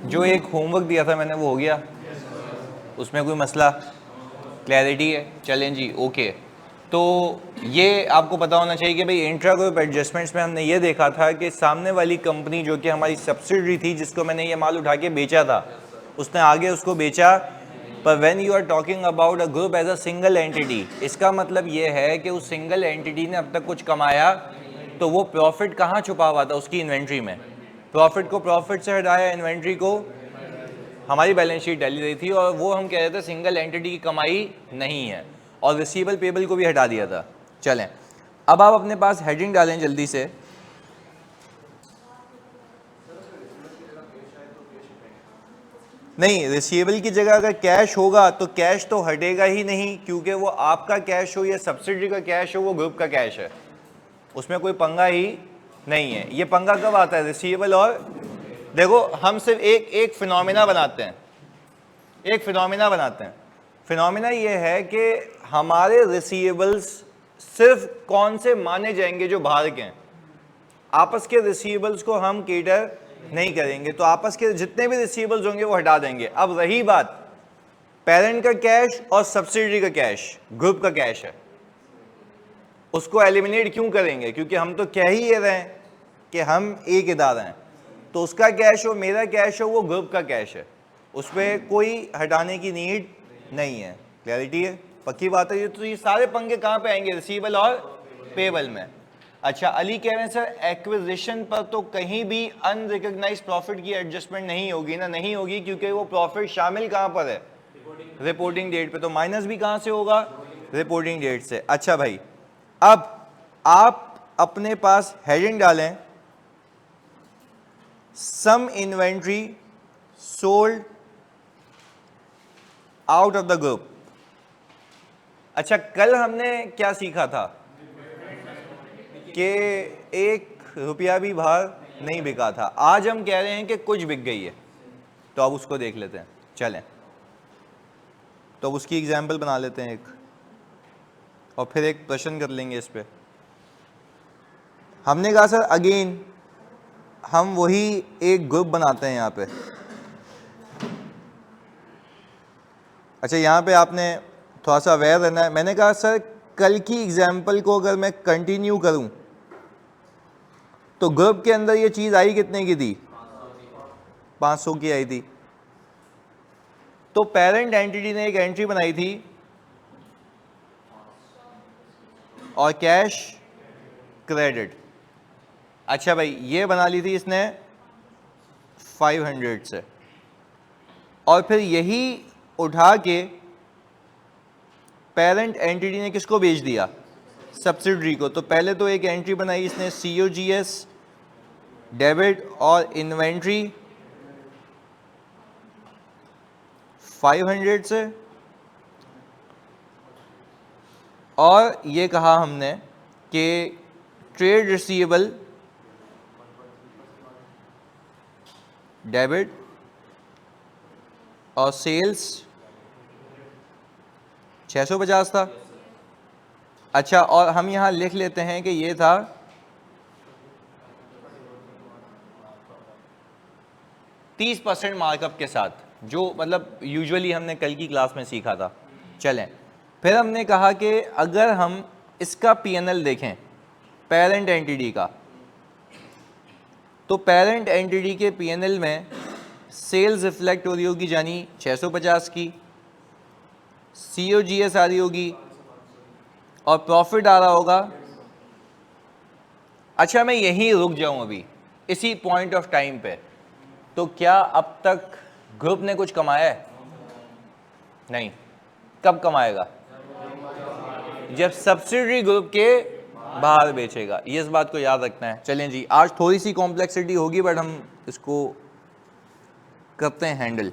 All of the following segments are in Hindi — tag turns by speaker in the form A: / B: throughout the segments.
A: जो एक होमवर्क दिया था मैंने वो हो गया, उसमें कोई मसला, क्लैरिटी है? चलें जी, ओके। तो ये आपको पता होना चाहिए कि भाई इंट्रा ग्रुप एडजस्टमेंट्स में हमने ये देखा था कि सामने वाली कंपनी जो कि हमारी सब्सिडरी थी, जिसको मैंने ये माल उठा के बेचा था, उसने आगे उसको बेचा। पर when you are talking about a group as a single entity, इसका मतलब ये है कि उस सिंगल एंटिटी ने अब तक कुछ कमाया, तो वो प्रॉफिट कहाँ छुपा हुआ था? उसकी इन्वेंट्री में। प्रॉफिट को प्रॉफिट से हटाया, इन्वेंट्री को हमारी बैलेंस शीट डाली रही थी, और वो हम कह रहे थे सिंगल एंटिटी की कमाई नहीं है, और रिसीवेबल पेबल को भी हटा दिया था। चलें, अब आप अपने पास हेडिंग डालें जल्दी से। नहीं, रिसीवेबल की जगह अगर कैश होगा तो कैश तो हटेगा ही नहीं, क्योंकि वो आपका कैश हो या सब्सिडी का कैश हो, वो ग्रुप का कैश है, उसमें कोई पंगा ही नहीं है। ये पंगा कब आता है? रिसीवेबल और देखो, हम सिर्फ एक फिनोमिना बनाते हैं, एक फिनोमिना बनाते हैं। फिनोमिना ये है कि हमारे रिसीवेबल्स सिर्फ कौन से माने जाएंगे? जो बाहर के हैं। आपस के रिसीवेबल्स को हम केटर नहीं करेंगे, तो आपस के जितने भी रिसीवेबल्स होंगे वो हटा देंगे। अब रही बात पेरेंट का कैश और सब्सिडरी का कैश, ग्रुप का कैश है, उसको एलिमिनेट क्यों करेंगे? क्योंकि हम तो कह ही ये रहे हैं कि हम एक इदारा हैं, तो उसका कैश हो, मेरा कैश हो, वो ग्रुप का कैश है, उस पर कोई हटाने की नीड नहीं है। क्लैरिटी है? पक्की बात है ये? तो ये सारे पंगे कहाँ पे आएंगे? रिसीवेबल और पेबल में। अच्छा, अली कह रहे हैं सर एक्विजिशन पर तो कहीं भी अनरिकॉग्नाइज्ड प्रॉफिट की एडजस्टमेंट नहीं होगी ना? नहीं होगी, क्योंकि वो प्रॉफिट शामिल कहाँ पर है? रिपोर्टिंग डेट पे। तो माइनस भी कहाँ से होगा? रिपोर्टिंग डेट से। अच्छा भाई, अब आप अपने पास हेडिंग डालें, some inventory sold out of the group. अच्छा, कल हमने क्या सीखा था कि 1 रुपया भी बाहर नहीं बिका था। आज हम कह रहे हैं कि कुछ बिक गई है, तो अब उसको देख लेते हैं। चलें, तो अब उसकी एग्जाम्पल बना लेते हैं एक, और फिर एक प्रश्न कर लेंगे इस पे। हमने कहा सर अगेन हम वही एक ग्रुप बनाते हैं यहाँ पे। अच्छा, यहाँ पे आपने थोड़ा सा अवेयर रहना है। मैंने कहा सर कल की एग्जाम्पल को अगर मैं कंटिन्यू करूं तो ग्रुप के अंदर ये चीज़ आई कितने की थी? 500 की आई थी। तो पेरेंट एंटिटी ने एक एंट्री बनाई थी और कैश क्रेडिट। अच्छा भाई, ये बना ली थी इसने 500 से, और फिर यही उठा के पेरेंट एंटिटी ने किसको भेज दिया? सब्सिडरी को। तो पहले तो एक एंट्री बनाई इसने COGS डेबिट और इन्वेंट्री 500 से, और ये कहा हमने कि ट्रेड रिसीवेबल डेबिट और सेल्स 650 था। अच्छा, और हम यहाँ लिख लेते हैं कि ये था 30% मार्कअप के साथ, जो मतलब यूजुअली हमने कल की क्लास में सीखा था। चलें, फिर हमने कहा कि अगर हम इसका P&L देखें पेरेंट एंटिटी का, तो पेरेंट एंटिटी के P&L में सेल्स रिफ्लेक्ट हो रही होगी, यानी 650 की, COGS आ रही होगी, और प्रॉफिट आ रहा होगा। अच्छा, मैं यहीं रुक जाऊं अभी इसी पॉइंट ऑफ टाइम पे, तो क्या अब तक ग्रुप ने कुछ कमाया है? नहीं। कब कमाएगा? जब सब्सिडरी ग्रुप के बाहर बेचेगा। ये इस बात को याद रखना है। चलें जी, आज थोड़ी सी कॉम्प्लेक्सिटी होगी, बट हम इसको करते हैं हैंडल।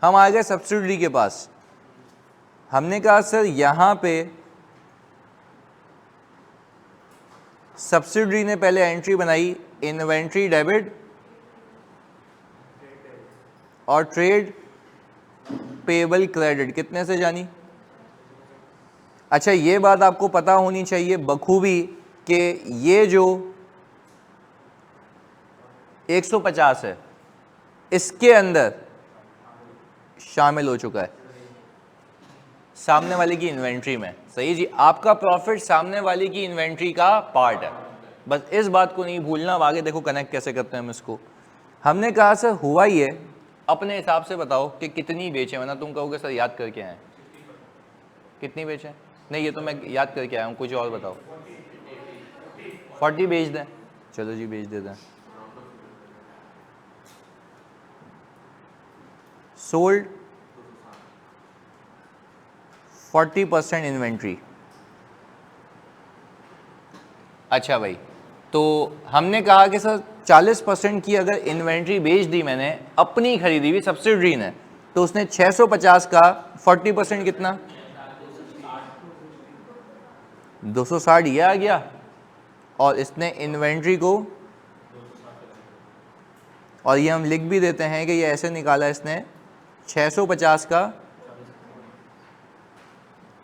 A: हम आ गए सब्सिडरी के पास। हमने कहा सर यहां पे सब्सिडरी ने पहले एंट्री बनाई इन्वेंट्री डेबिट और ट्रेड पेबल क्रेडिट, कितने से जानी? अच्छा, ये बात आपको पता होनी चाहिए बखूबी कि ये जो 150 है इसके अंदर शामिल हो चुका है, सामने वाले की इन्वेंट्री में। सही जी, आपका प्रॉफिट सामने वाले की इन्वेंट्री का पार्ट है। बस इस बात को नहीं भूलना। अब आगे देखो कनेक्ट कैसे करते हैं हम इसको। हमने कहा सर हुआ ये, अपने हिसाब से बताओ कि कितनी बेचे, वरना तुम कहोगे सर याद करके आए। कितनी बेचे? नहीं, ये तो मैं याद करके आया हूँ, कुछ और बताओ। 40 बेच दें? चलो जी बेच देते हैं। Sold 40% inventory. अच्छा भाई, तो हमने कहा कि सर 40% की अगर इन्वेंट्री बेच दी मैंने अपनी खरीदी हुई सब्सिडरी ने, तो उसने 650 का 40% कितना? 260 ये आ गया। और इसने इन्वेंट्री को, और ये हम लिख भी देते हैं कि ये ऐसे निकाला इसने 650 का।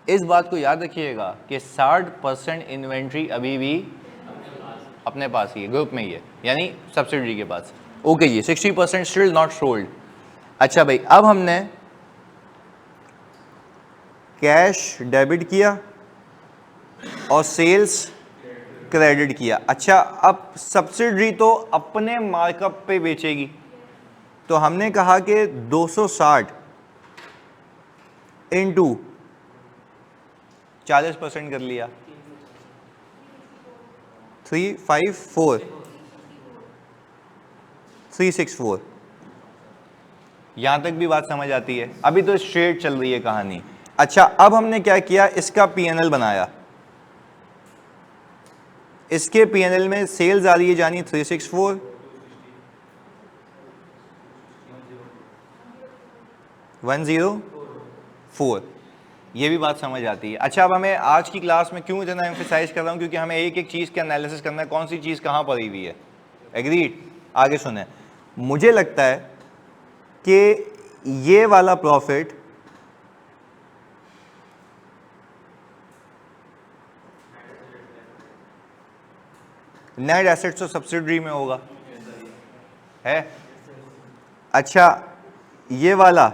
A: इस बात को याद रखिएगा कि 60% इन्वेंट्री अभी भी अपने पास ही है, ग्रुप में ही है, यानी सब्सिडरी के पास। Okay ji, 60% still not sold. अच्छा भाई, अब हमने कैश डेबिट किया और सेल्स क्रेडिट किया। अच्छा, अब सब्सिडरी तो अपने मार्कअप पे बेचेगी, तो हमने कहा कि 260 इंटू 40% कर लिया, 364। यहां तक भी बात समझ आती है? अभी तो स्ट्रेट चल रही है कहानी। अच्छा, अब हमने क्या किया, इसका पीएनएल बनाया। इसके पीएनएल में सेल्स आ रही है जानी 364, 104। ये भी बात समझ आती है। अच्छा, अब हमें आज की क्लास में क्यों इतना एम्फेसाइज कर रहा हूं, क्योंकि हमें एक एक चीज का एनालिसिस करना है, कौन सी चीज कहां पड़ी हुई है। एग्रीड? आगे सुने, मुझे लगता है कि ये वाला प्रॉफिट नेट एसेट्स और सब्सिडरी में होगा, है? अच्छा, ये वाला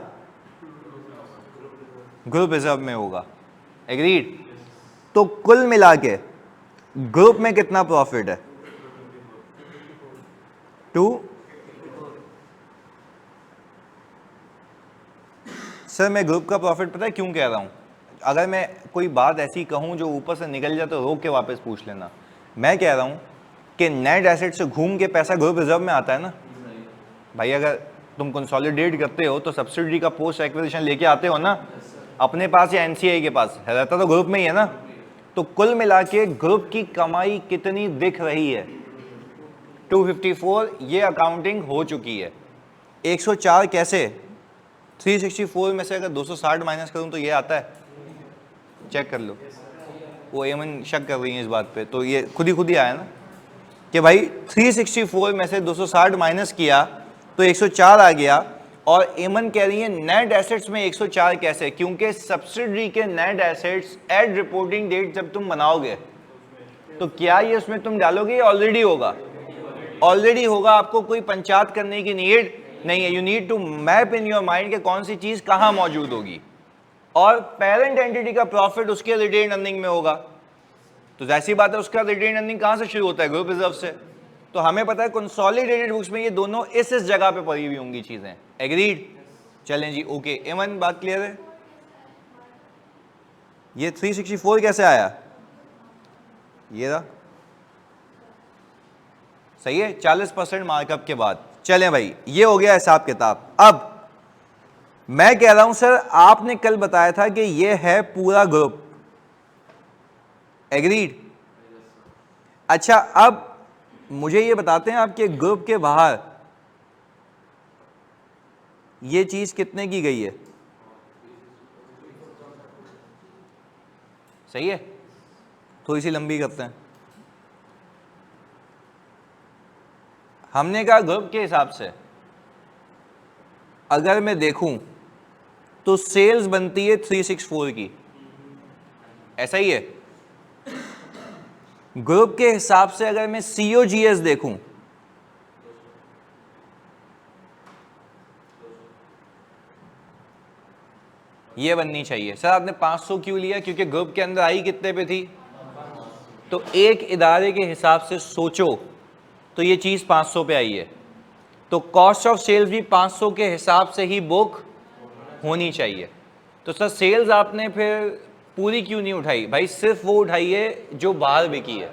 A: ग्रुप रिजर्व में होगा। एग्रीड? तो कुल मिला के ग्रुप में कितना प्रॉफिट है? 2। सर मैं ग्रुप का प्रॉफिट पता है क्यों कह रहा हूं? अगर मैं कोई बात ऐसी कहूं जो ऊपर से निकल जाए तो रोक के वापस पूछ लेना। मैं कह रहा हूं कि नेट एसेट से घूम के पैसा ग्रुप रिजर्व में आता है ना भाई। अगर तुम कंसोलिडेट करते हो तो सब्सिडरी का पोस्ट एक्विजिशन लेके आते हो ना, अपने पास या एनसीआई के पास है, रहता तो ग्रुप में ही है ना। तो कुल मिला के ग्रुप की कमाई कितनी दिख रही है? 254। ये अकाउंटिंग हो चुकी है। 104 कैसे? 364 में से अगर 260 माइनस करूं तो ये आता है, चेक कर लो। वो एमन शक कर रही है इस बात पे, तो ये खुद ही आया ना कि भाई 364 में से 260 माइनस किया तो 104 आ गया। और एमन कह रही है नेट एसेट्स में 104 कैसे? क्योंकि सब्सिडरी के net assets at reporting date जब तुम बनाओगे तो क्या ये उसमें तुम डालोगे या ऑलरेडी होगा? ऑलरेडी होगा। आपको कोई पंचायत करने की नीड नहीं है। You need to map in your mind कि कौन सी चीज कहां मौजूद होगी। और पेरेंट एंटिटी का प्रॉफिट उसके रिटेन अर्निंग में होगा, तो जैसी बात है उसका रिटेन अर्निंग कहां से शुरू होता है? ग्रुप रिजर्व से। तो हमें पता है कंसोलिडेटेड बुक्स में ये दोनों इस जगह पे पड़ी हुई होंगी चीजें। एग्रीड? चलें जी, ओके। एमन बात क्लियर है? ये 364 कैसे आया? ये रहा, सही है, 40% मार्कअप के बाद। चलें भाई, ये हो गया हिसाब किताब। अब मैं कह रहा हूं सर आपने कल बताया था कि ये है पूरा ग्रुप। एग्रीड? अच्छा, अब मुझे ये बताते हैं आपके ग्रुप के बाहर ये चीज कितने की गई है? सही है, थोड़ी सी लंबी करते हैं। हमने कहा ग्रुप के हिसाब से अगर मैं देखूं तो सेल्स बनती है 364 की, ऐसा ही है। ग्रुप के हिसाब से अगर मैं सीओजीएस देखूं ये बननी चाहिए। सर आपने 500 क्यों लिया? क्योंकि ग्रुप के अंदर आई कितने पे थी? तो एक इदारे के हिसाब से सोचो तो ये चीज़ 500 पे आई है, तो कॉस्ट ऑफ सेल्स भी 500 के हिसाब से ही बुक होनी चाहिए। तो सर सेल्स आपने फिर पूरी क्यों नहीं उठाई? भाई सिर्फ वो उठाई है जो बाहर बिकी है।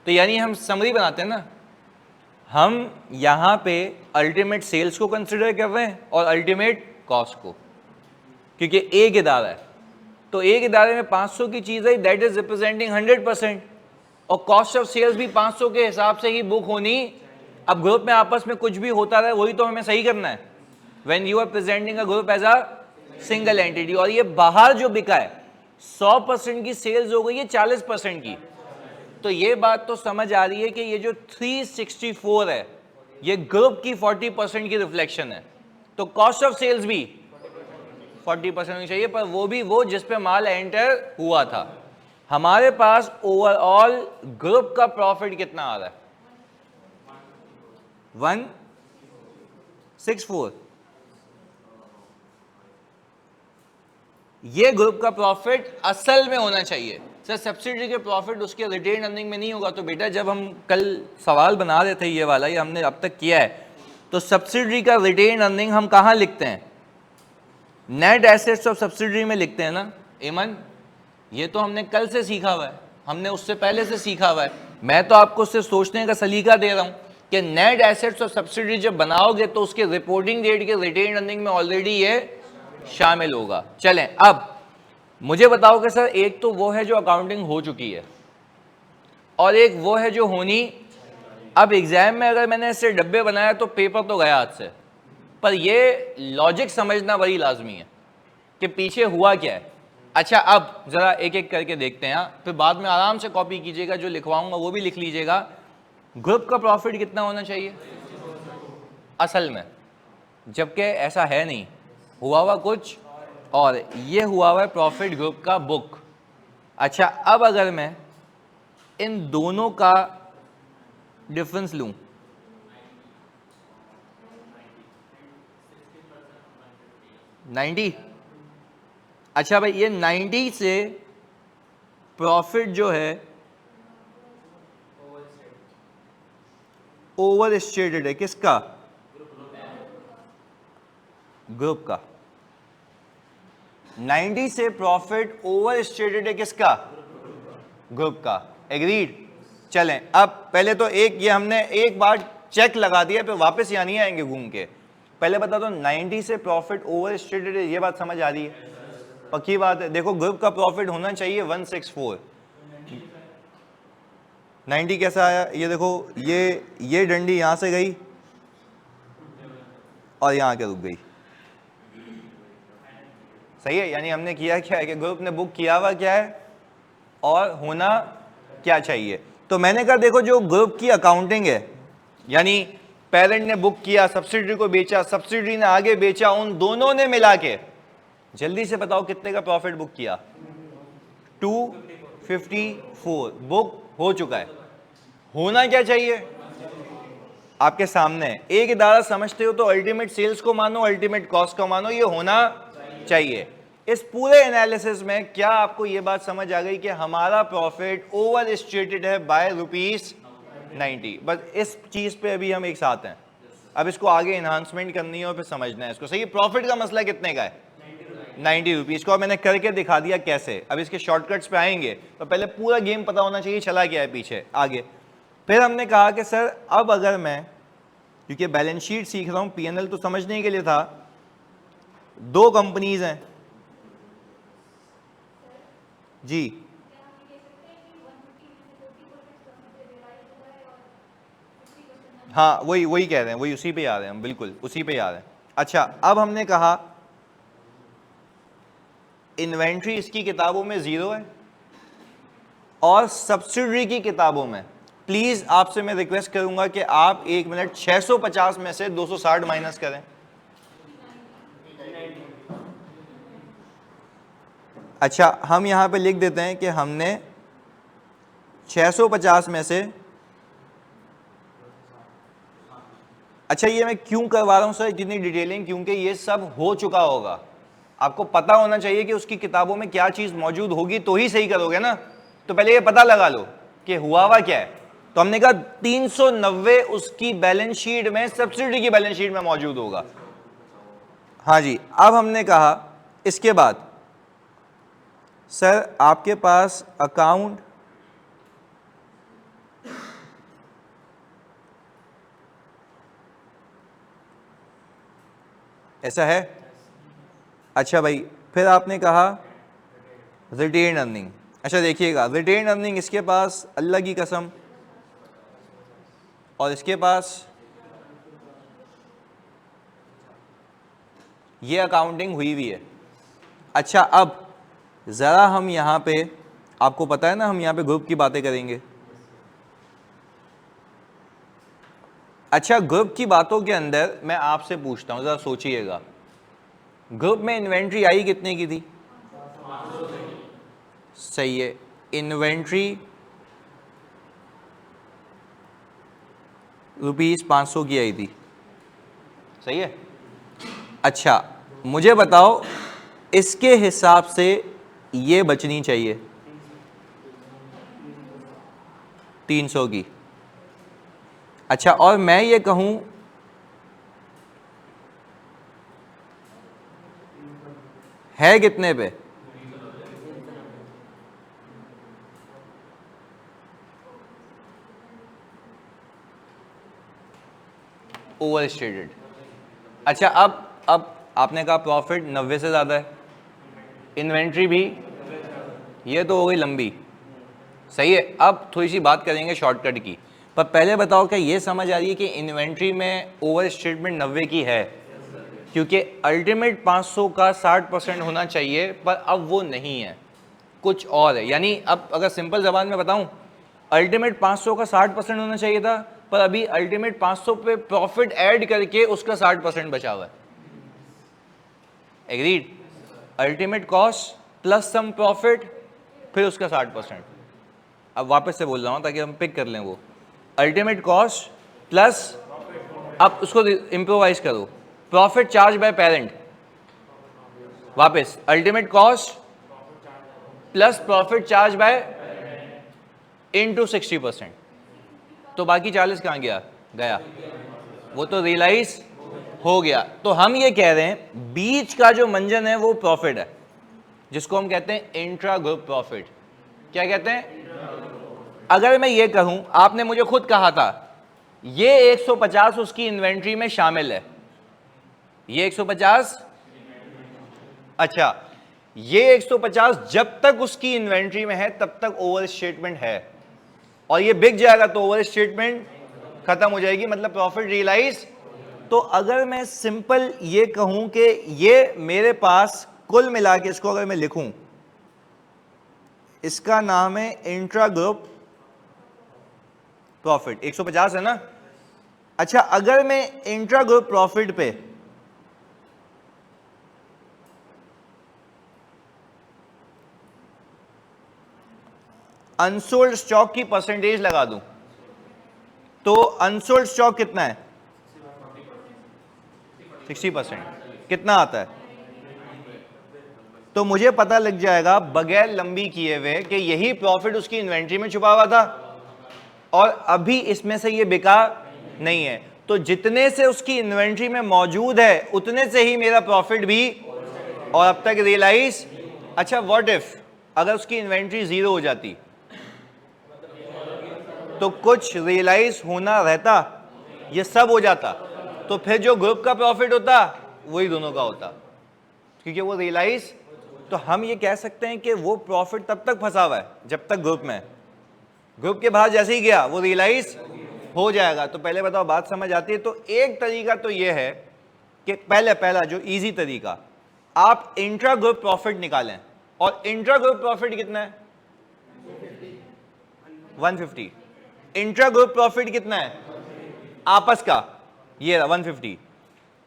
A: तो यानी हम समरी बनाते हैं ना, हम यहाँ पे अल्टीमेट सेल्स को कंसिडर कर रहे हैं और अल्टीमेट कॉस्ट को, क्योंकि एक इदारा है। तो एक इदारे में 500 की चीज़ है, दैट इज रिप्रेजेंटिंग 100%, और कॉस्ट ऑफ सेल्स भी 500 के हिसाब से ही बुक होनी। अब ग्रुप में आपस में कुछ भी होता रहे वही तो हमें सही करना है, when you are presenting a group as a single entity. और ये बाहर जो बिका है 100% की सेल्स हो गई है 40% की। तो ये बात तो समझ आ रही है कि ये जो 364 है ये ग्रुप की 40% की रिफ्लेक्शन है, तो कॉस्ट ऑफ सेल्स भी 40% होनी चाहिए, पर वो भी वो जिस पे माल एंटर हुआ था। हमारे पास ओवरऑल ग्रुप का प्रॉफिट कितना आ रहा है? 164। ये ग्रुप का प्रॉफिट असल में होना चाहिए। सर सब्सिडी के प्रॉफिट उसके रिटेन अर्निंग में नहीं होगा। तो बेटा जब हम कल सवाल बना रहे थे ये वाला, ये हमने अब तक किया है, तो सब्सिडी का रिटेन अर्निंग हम कहां लिखते हैं? नेट एसेट्स ऑफ सब्सिडी में लिखते हैं ना एमन। ये तो हमने कल से सीखा हुआ है, हमने उससे पहले से सीखा हुआ है। मैं तो आपको उससे सोचने का सलीका दे रहा हूं कि नेट एसेट्स ऑफ सब्सिडी जब बनाओगे तो उसके रिपोर्टिंग डेट के रिटेन अर्निंग में ऑलरेडी ये शामिल होगा। चलें अब मुझे बताओ कि सर एक तो वो है जो अकाउंटिंग हो चुकी है और एक वो है जो होनी। अब एग्जाम में अगर मैंने इससे डब्बे बनाया तो पेपर तो गया हाथ से, पर ये लॉजिक समझना बड़ी लाजमी है कि पीछे हुआ क्या है। अच्छा अब जरा एक एक करके देखते हैं, फिर बाद में आराम से कॉपी कीजिएगा, जो लिखवाऊंगा वो भी लिख लीजिएगा। ग्रुप का प्रॉफिट कितना होना चाहिए असल में? जबकि ऐसा है नहीं, हुआ हुआ कुछ और ये हुआ हुआ है प्रॉफिट ग्रुप का बुक। अच्छा अब अगर मैं इन दोनों का डिफरेंस लूं, अच्छा भाई ये 90 से प्रॉफिट जो है ओवर स्टेटेड है, किसका? ग्रुप का। 90 से प्रॉफिट ओवर स्टेटेड है, किसका? ग्रुप का। एग्रीड? चलें अब पहले तो एक ये हमने एक बार चेक लगा दिया, फिर वापस यहाँ नहीं आएंगे घूम के। पहले बता दो 90 से प्रॉफिट ओवर स्टेटेड है, ये बात समझ आ रही है? पक्की बात है। देखो ग्रुप का प्रॉफिट होना चाहिए 164। 90 कैसा आया? ये देखो ये डंडी यहां से गई और यहां के रुक गई, सही है? यानी हमने किया क्या है कि ग्रुप ने बुक किया हुआ क्या है और होना क्या चाहिए। तो मैंने कहा देखो जो ग्रुप की अकाउंटिंग है, यानी पेरेंट ने बुक किया, सब्सिडी को बेचा, सब्सिडी ने आगे बेचा, उन दोनों ने मिला के जल्दी से बताओ कितने का प्रॉफिट बुक किया? 254 बुक हो चुका है। होना क्या चाहिए? आपके सामने एक इदारा समझते हो तो अल्टीमेट सेल्स को मानो, अल्टीमेट कॉस्ट को मानो, ये होना चाहिए। इस पूरे एनालिसिस में क्या आपको ये बात समझ आ गई कि हमारा प्रॉफिट ओवर स्टेटेड है बाय ₹90? बस इस चीज पे अभी हम एक साथ हैं। अब इसको आगे एनहांसमेंट करनी है और फिर समझना है इसको। सही, प्रॉफिट का मसला कितने का है? 90 रुपीज को मैंने करके दिखा दिया कैसे। अब इसके शॉर्टकट्स पे आएंगे, तो पहले पूरा गेम पता होना चाहिए चला गया है पीछे आगे। फिर हमने कहा कि सर अब अगर मैं, क्योंकि बैलेंस शीट सीख रहा हूं, पीएनएल तो समझने के लिए था, दो कंपनीज हैं जी, हाँ वही कह रहे हैं, वही उसी पे आ रहे हैं हम, बिल्कुल उसी पे आ रहे हैं। अच्छा अब हमने कहा इन्वेंट्री इसकी किताबों में 0 है और सब्सिडरी की किताबों में, प्लीज आपसे मैं रिक्वेस्ट करूंगा कि आप 1 मिनट 650 में से 260 माइनस करें। अच्छा हम यहां पे लिख देते हैं कि हमने 650 में से, अच्छा ये मैं क्यों करवा रहा हूं सर इतनी डिटेलिंग? क्योंकि ये सब हो चुका होगा, आपको पता होना चाहिए कि उसकी किताबों में क्या चीज मौजूद होगी तो ही सही करोगे ना। तो पहले ये पता लगा लो कि हुआ क्या है। तो हमने कहा 390 उसकी बैलेंस शीट में, सब्सिडी की बैलेंस शीट में मौजूद होगा। हाँ जी, अब हमने कहा इसके बाद सर आपके पास अकाउंट ऐसा है। अच्छा भाई, फिर आपने कहा रिटेन अर्निंग। अच्छा देखिएगा, रिटेन अर्निंग इसके पास अल्लाह की कसम, और इसके पास ये अकाउंटिंग हुई भी है। अच्छा अब ज़रा हम यहाँ पे, आपको पता है ना हम यहाँ पे ग्रुप की बातें करेंगे। अच्छा ग्रुप की बातों के अंदर मैं आपसे पूछता हूँ, ज़रा सोचिएगा, ग्रुप में इन्वेंट्री आई कितने की थी? सही है, इन्वेंट्री ₹500 की आई थी, सही है। अच्छा मुझे बताओ इसके हिसाब से ये बचनी चाहिए 300 की। अच्छा और मैं ये कहूं है कितने पे? Over stated. अच्छा अब आपने कहा प्रॉफिट 90 से ज़्यादा है, इन्वेंट्री भी, ये तो हो गई लंबी, सही है। अब थोड़ी सी बात करेंगे शॉर्टकट की, पर पहले बताओ क्या ये समझ आ रही है कि इन्वेंट्री में ओवर स्टेटमेंट 90 की है? क्योंकि अल्टीमेट 500 का 60% होना चाहिए, पर अब वो नहीं है, कुछ और है। यानी अब अगर सिंपल जबान में बताऊं, अल्टीमेट 500 का 60% होना चाहिए था, पर अभी अल्टीमेट 500 पे प्रॉफिट ऐड करके उसका 60% बचा हुआ है। Agreed? Ultimate cost plus some profit, फिर उसका 60%। अब वापस से बोल रहा हूं ताकि हम पिक कर लें वो, अल्टीमेट कॉस्ट प्लस, अब उसको इंप्रोवाइज करो, प्रॉफिट चार्ज बाय पेरेंट, वापस ultimate cost plus profit charge by into 60%, तो बाकी 40 कहाँ गया? वो तो रियलाइज हो गया। तो हम ये कह रहे हैं बीच का जो मंजन है वो प्रॉफिट है, जिसको हम कहते हैं इंट्रा ग्रुप प्रॉफिट। क्या कहते हैं? अगर मैं ये कहूं, आपने मुझे खुद कहा था ये 150 उसकी इन्वेंट्री में शामिल है, ये 150, अच्छा ये 150 जब तक उसकी इन्वेंट्री में है तब तक ओवर स्टेटमेंट है, और ये बिक जाएगा तो ओवर स्टेटमेंट खत्म हो जाएगी, मतलब प्रॉफिट रियलाइज। तो अगर मैं सिंपल ये कहूं कि ये मेरे पास कुल मिला के, इसको अगर मैं लिखूं, इसका नाम है इंट्रा ग्रुप प्रॉफिट, 150 है ना। अच्छा अगर मैं इंट्रा ग्रुप प्रॉफिट पे अनसोल्ड स्टॉक की परसेंटेज लगा दूं, तो अनसोल्ड स्टॉक कितना है? 60%। कितना आता है? तो मुझे पता लग जाएगा बगैर लंबी किए हुए कि यही प्रॉफिट उसकी इन्वेंट्री में छुपा हुआ था, और अभी इसमें से ये बिका नहीं है, तो जितने से उसकी इन्वेंट्री में मौजूद है उतने से ही मेरा प्रॉफिट भी, और अब तक रियलाइज। अच्छा व्हाट इफ अगर उसकी इन्वेंट्री 0 हो जाती, तो कुछ रियलाइज होना रहता, ये सब हो जाता, तो फिर जो ग्रुप का प्रॉफिट होता वही दोनों का होता, क्योंकि वो रियलाइज। तो हम ये कह सकते हैं कि वो प्रॉफिट तब तक फंसा हुआ है जब तक ग्रुप में, ग्रुप के बाहर जैसे ही गया वो रियलाइज हो जाएगा। तो पहले बताओ बात समझ आती है? तो एक तरीका तो ये है कि पहला जो इजी तरीका, आप इंट्रा ग्रुप प्रॉफिट निकालें, और इंट्रा ग्रुप प्रॉफिट कितना है? 150। इंट्रा ग्रुप प्रॉफिट कितना है आपस का? ये 150।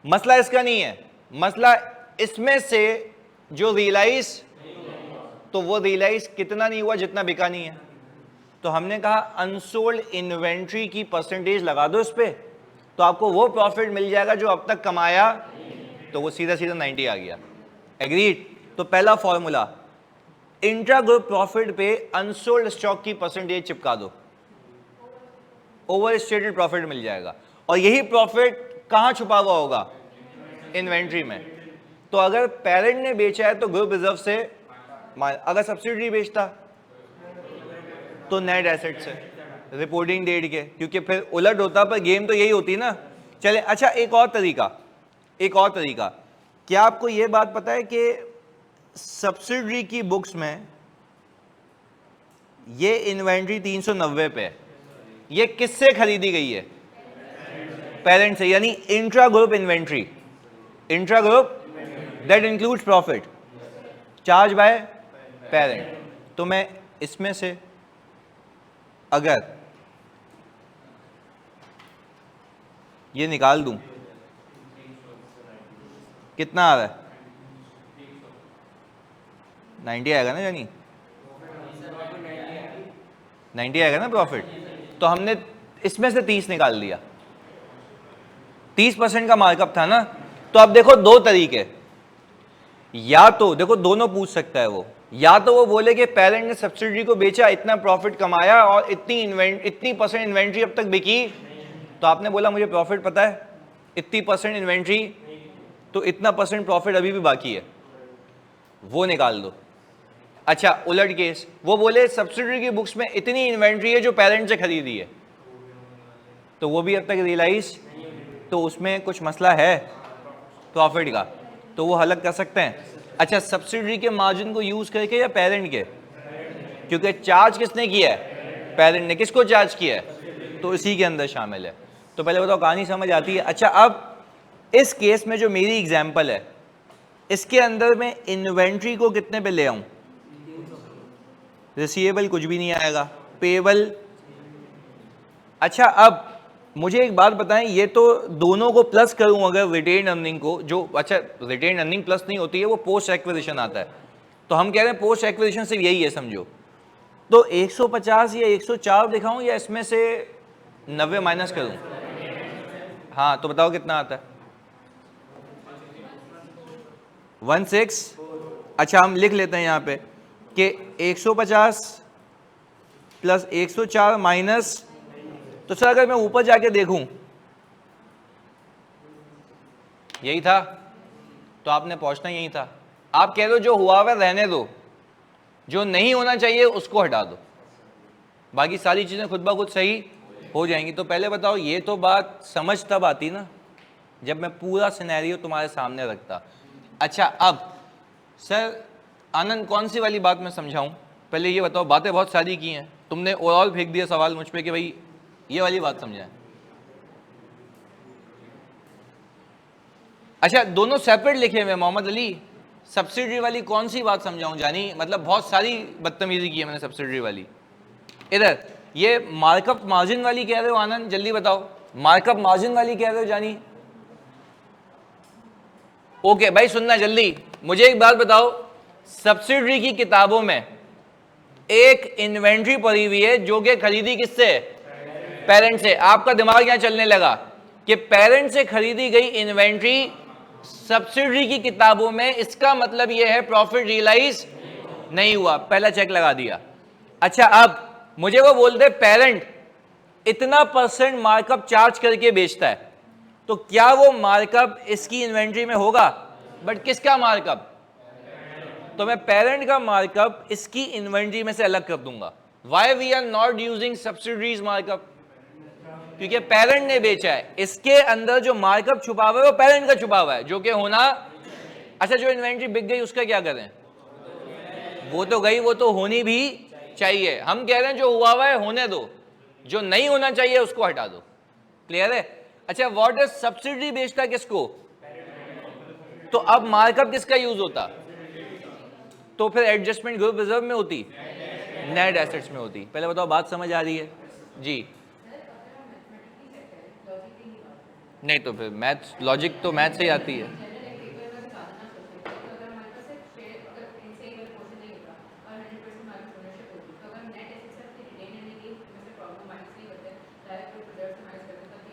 A: मसला इसका नहीं है, मसला इसमें से जो रियलाइज, तो वो रियलाइज कितना नहीं हुआ जितना बिका नहीं है। तो हमने कहा अनसोल्ड इन्वेंट्री की परसेंटेज लगा दो इस पे, तो आपको वो प्रॉफिट मिल जाएगा जो अब तक कमाया, तो वो सीधा सीधा 90 आ गया। एग्रीड। तो पहला फॉर्मूला, इंट्रा ग्रुप प्रॉफिट पे अनसोल्ड स्टॉक की परसेंटेज चिपका दो, ओवर स्टेटेड प्रॉफिट मिल जाएगा। और यही प्रॉफिट कहां छुपा हुआ होगा? इन्वेंट्री में। तो अगर पेरेंट ने बेचा है तो ग्रुप रिजर्व से, अगर सब्सिडरी बेचता तो नेट एसेट से, रिपोर्टिंग डेट के, क्योंकि फिर उलट होता, पर गेम तो यही होती ना। चले, अच्छा एक और तरीका, क्या आपको यह बात पता है कि सब्सिडरी की बुक्स में ये इन्वेंट्री 390 पे, ये किससे खरीदी गई है? पेरेंट से, यानी intra group inventory, intra group that includes profit charge by parent. तो मैं इसमें से अगर ये निकाल दूं, कितना आ रहा है? 90 आएगा ना, यानी 90 आएगा ना प्रॉफिट। तो हमने इसमें से 30 निकाल दिया, 30% का मार्कअप था ना। तो अब देखो दो तरीके, या तो देखो दोनों पूछ सकता है वो, या तो वो बोले कि पेरेंट ने सब्सिडरी को बेचा, इतना प्रॉफिट कमाया और इतनी परसेंट इन्वेंट्री अब तक बिकी, तो आपने बोला मुझे प्रॉफिट पता है, इतनी परसेंट इन्वेंट्री, तो इतना परसेंट प्रॉफिट अभी भी बाकी है, वो निकाल दो। अच्छा उलट केस, वो बोले सब्सिडरी की बुक्स में इतनी इन्वेंट्री है जो पेरेंट से खरीदी है, तो वो भी अब तक रियलाइज, तो उसमें कुछ मसला है प्रॉफिट का, तो वो हल कर सकते हैं। अच्छा सब्सिडरी के मार्जिन को यूज करके या पेरेंट के? क्योंकि चार्ज किसने किया है? पेरेंट ने। किसको चार्ज किया है? तो इसी के अंदर शामिल है। तो पहले बताओ कहानी समझ आती है? अच्छा अब इस केस में जो मेरी एग्जांपल है, इसके अंदर मैं इन्वेंट्री को कितने पे ले आऊं? रिसीवेबल कुछ भी नहीं आएगा, पेबल। अच्छा अब मुझे एक बात बताएं, ये तो दोनों को प्लस करूं अगर रिटेन अर्निंग को, जो अच्छा रिटेन अर्निंग प्लस नहीं होती है, वो पोस्ट एक्विजिशन आता है, तो हम कह रहे हैं पोस्ट एक्विजिशन सिर्फ यही है समझो। तो 150 या 104 दिखाऊं या इसमें से 90 माइनस करूं? हाँ तो बताओ कितना आता है? 16। अच्छा हम लिख लेते हैं यहाँ पे कि 150 प्लस 104 माइनस, तो सर अगर मैं ऊपर जाके देखूं यही था, तो आपने पहुंचना यही था। आप कह रहे हो जो हुआ हुआ रहने दो, जो नहीं होना चाहिए उसको हटा दो, बाकी सारी चीजें खुद ब खुद सही हो जाएंगी। तो पहले बताओ, ये तो बात समझ तब आती ना जब मैं पूरा सिनेरियो तुम्हारे सामने रखता। अच्छा अब सर आनंद कौन सी वाली बात मैं समझाऊं? पहले ये बताओ, बातें बहुत सारी की हैं तुमने, ओवरऑल फेंक दिया सवाल मुझ पे कि भाई ये वाली बात समझाएं। अच्छा दोनों सेपरेट लिखे हुए मोहम्मद अली, सब्सिडरी वाली कौन सी बात समझाऊं जानी? मतलब बहुत सारी बदतमीजी की है मैंने सब्सिडरी वाली। इधर ये मार्कअप मार्जिन वाली कह रहे हो आनंद, जल्दी बताओ, मार्कअप मार्जिन वाली कह रहे हो जानी? ओके भाई सुनना जल्दी, मुझे एक बात बताओ, सब्सिडरी की किताबों में एक इन्वेंट्री पड़ी हुई है जो कि खरीदी किससे? पेरेंट से। आपका दिमाग यहां चलने लगा कि पेरेंट से खरीदी गई इन्वेंट्री सब्सिडरी की किताबों में, इसका मतलब यह है प्रॉफिट रियलाइज नहीं हुआ, पहला चेक लगा दिया। अच्छा अब मुझे वो बोलते पेरेंट इतना परसेंट मार्कअप चार्ज करके बेचता है, तो क्या वो मार्कअप इसकी इन्वेंट्री में होगा? बट किसका मार्कअप? तो मैं पेरेंट का मार्कअप इसकी इन्वेंट्री में से अलग कर दूंगा। Why we are not using subsidiaries markup? क्योंकि पेरेंट ने बेचा है, इसके अंदर जो मार्कअप छुपा हुआ है वो पेरेंट का छुपा हुआ है, जो कि होना। अच्छा जो इन्वेंट्री बिक गई उसका क्या करें? वो तो गई, वो तो होनी भी चाहिए। हम कह रहे हैं जो हुआ हुआ है होने दो, जो नहीं होना चाहिए उसको हटा दो। क्लियर है? अच्छा व्हाट इज सब्सिडी बेचता किसको? तो अब मार्कअप किसका यूज होता? तो फिर एडजस्टमेंट ग्रुप रिजर्व में होती, नेट एसेट्स में होती। पहले बताओ बात समझ आ रही है? जी नहीं तो फिर मैथ लॉजिक तो मैथ से ही आती है।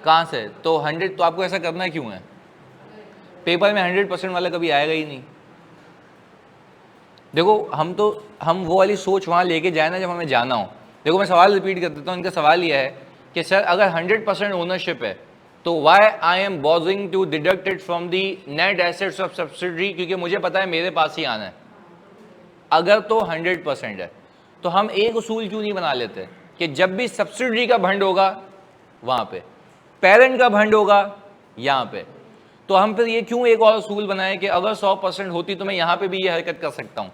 A: कहाँ से? तो 100, तो आपको ऐसा करना क्यों है? पेपर में 100% वाला कभी आएगा ही नहीं।
B: देखो हम वो वाली सोच वहाँ लेके जाए ना जब हमें जाना हो। देखो मैं सवाल रिपीट कर देता हूँ, इनका सवाल यह है कि सर अगर 100% ओनरशिप है तो why I am bothering to deduct it from the net assets of subsidiary, क्योंकि मुझे पता है मेरे पास ही आना है। अगर तो 100% है तो हम एक उसूल क्यों नहीं बना लेते कि जब भी सब्सिडरी का फंड होगा वहां पे, पेरेंट का फंड होगा यहां पे, तो हम फिर ये क्यों एक और उसूल बनाए कि अगर 100% होती तो मैं यहां पे भी ये हरकत कर सकता हूं।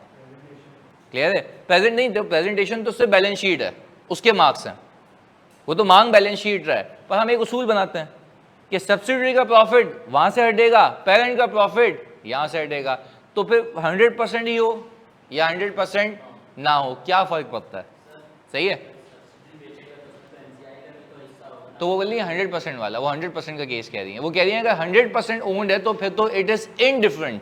B: क्लियर है? प्रेजेंट नहीं, तो प्रेजेंटेशन तो सिर्फ बैलेंस शीट है, उसके मार्क्स हैं, वो तो मांग बैलेंस शीट रहा है, पर हम एक उसूल बनाते हैं कि सब्सिडरी का प्रॉफिट वहां से हटेगा, पेरेंट का प्रॉफिट यहां से हटेगा, तो फिर 100% ही हो या 100% ना हो, क्या फर्क पड़ता है? सही है? तो वो बोल रही है 100% वाला, वो 100% का केस कह रही है, वो कह रही है अगर 100% ओन्ड है तो फिर तो इट इज इनडिफरेंट।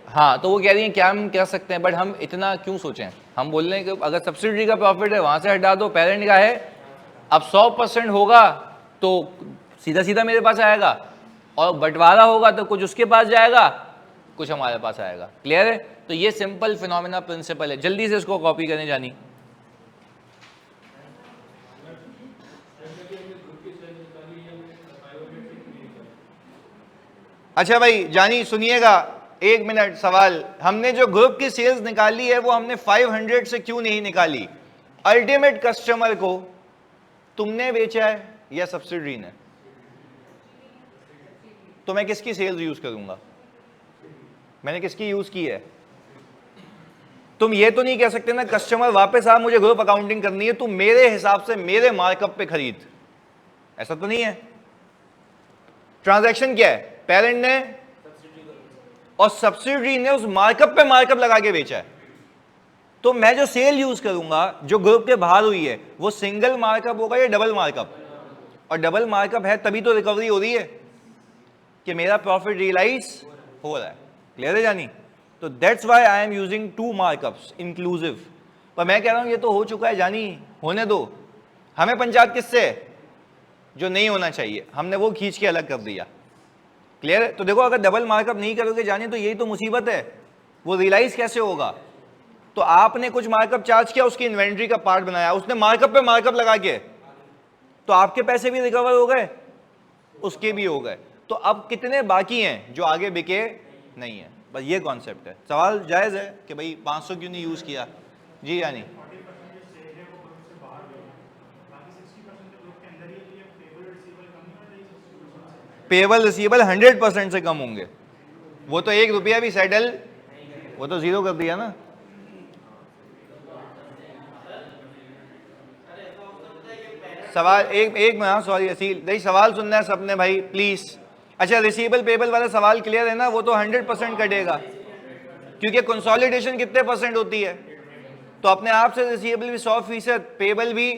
B: हाँ, तो वो कह रही है क्या हम कह सकते हैं, बट हम इतना क्यों सोचें, हम बोल रहे हैं कि अगर सब्सिडरी का प्रॉफिट है वहां से हटा दो, पेरेंट का है, अब 100% होगा तो सीधा सीधा मेरे पास आएगा, और बंटवारा होगा तो कुछ उसके पास जाएगा, कुछ हमारे पास आएगा। क्लियर है? तो ये सिंपल फिनोमेना प्रिंसिपल है, जल्दी से इसको कॉपी करने जानी।
A: अच्छा भाई जानी सुनिएगा, एक मिनट, सवाल, हमने जो ग्रुप की सेल्स निकाली है वो हमने 500 से क्यों नहीं निकाली? अल्टीमेट कस्टमर को तुमने बेचा है या सब्सिडरी ने? तो मैं किसकी सेल्स यूज करूंगा? मैंने किसकी यूज की है? तुम ये तो नहीं कह सकते ना कस्टमर वापस आ, मुझे ग्रुप अकाउंटिंग करनी है, तुम मेरे हिसाब से मेरे मार्कअप पे खरीद, ऐसा तो नहीं है। ट्रांजैक्शन क्या है? पेरेंट ने और सब्सिडरी ने उस मार्कअप पे मार्कअप लगा के बेचा है, तो मैं जो सेल यूज करूंगा जो ग्रुप के बाहर हुई है वो सिंगल मार्कअप होगा या डबल मार्कअप? और डबल मार्कअप है तभी तो रिकवरी हो रही है कि मेरा प्रॉफिट रियलाइज हो रहा है। क्लियर है जानी? तो that's why I am using 2 markups inclusive. पर मैं कह रहा हूं ये तो हो चुका है जानी, होने दो, हमें पंचायत किससे है? जो नहीं होना चाहिए हमने वो खींच के अलग कर दिया। क्लियर है? तो देखो अगर डबल मार्कअप नहीं करोगे जानी तो यही तो मुसीबत है, वो रियलाइज कैसे होगा? तो आपने कुछ मार्कअप चार्ज किया, उसकी इन्वेंट्री का पार्ट बनाया, उसने मार्कअप पे मार्कअप लगा के, तो आपके पैसे भी रिकवर हो गए, उसके भी हो गए, तो अब कितने बाकी हैं जो आगे बिके नहीं है? बस ये कॉन्सेप्ट है। सवाल जायज है कि भाई 500 क्यों नहीं यूज किया? जी यानी पेबल रिसीवेबल 100% से कम होंगे, वो तो 1 रुपया भी सेटल, वो तो जीरो कर दिया ना। सवाल एक एक में, सॉरी असील नहीं, सवाल सुनना है सबने भाई प्लीज। अच्छा रिसीवेबल पेबल वाला सवाल क्लियर है ना? वो तो 100% कटेगा, क्योंकि कंसोलिडेशन कितने परसेंट होती है, तो अपने आप से रिसीवेबल भी 100%, पेबल भी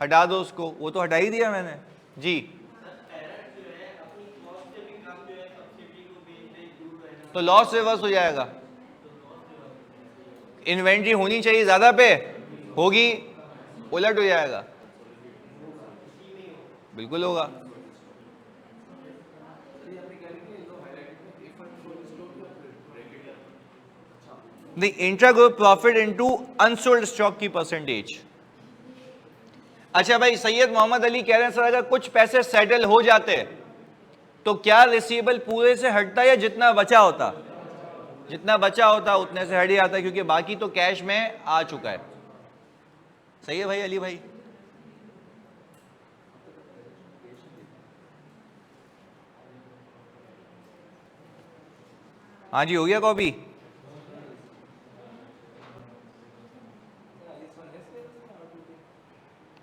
A: हटा दो उसको, वो तो हटा ही दिया मैंने जी। तो लॉस रिवर्स हो जाएगा, इन्वेंट्री होनी चाहिए ज्यादा पे, होगी उलट हो जाएगा, बिल्कुल होगा। The intra group profit into unsold stock की परसेंटेज। अच्छा भाई सैयद मोहम्मद अली कह रहे हैं सर अगर कुछ पैसे सेटल हो जाते तो क्या रिसीवेबल पूरे से हटता या जितना बचा होता? जितना बचा होता उतने से हट जाता, क्योंकि बाकी तो कैश में आ चुका है। सही है भाई अली भाई? हाँ जी हो गया कॉपी।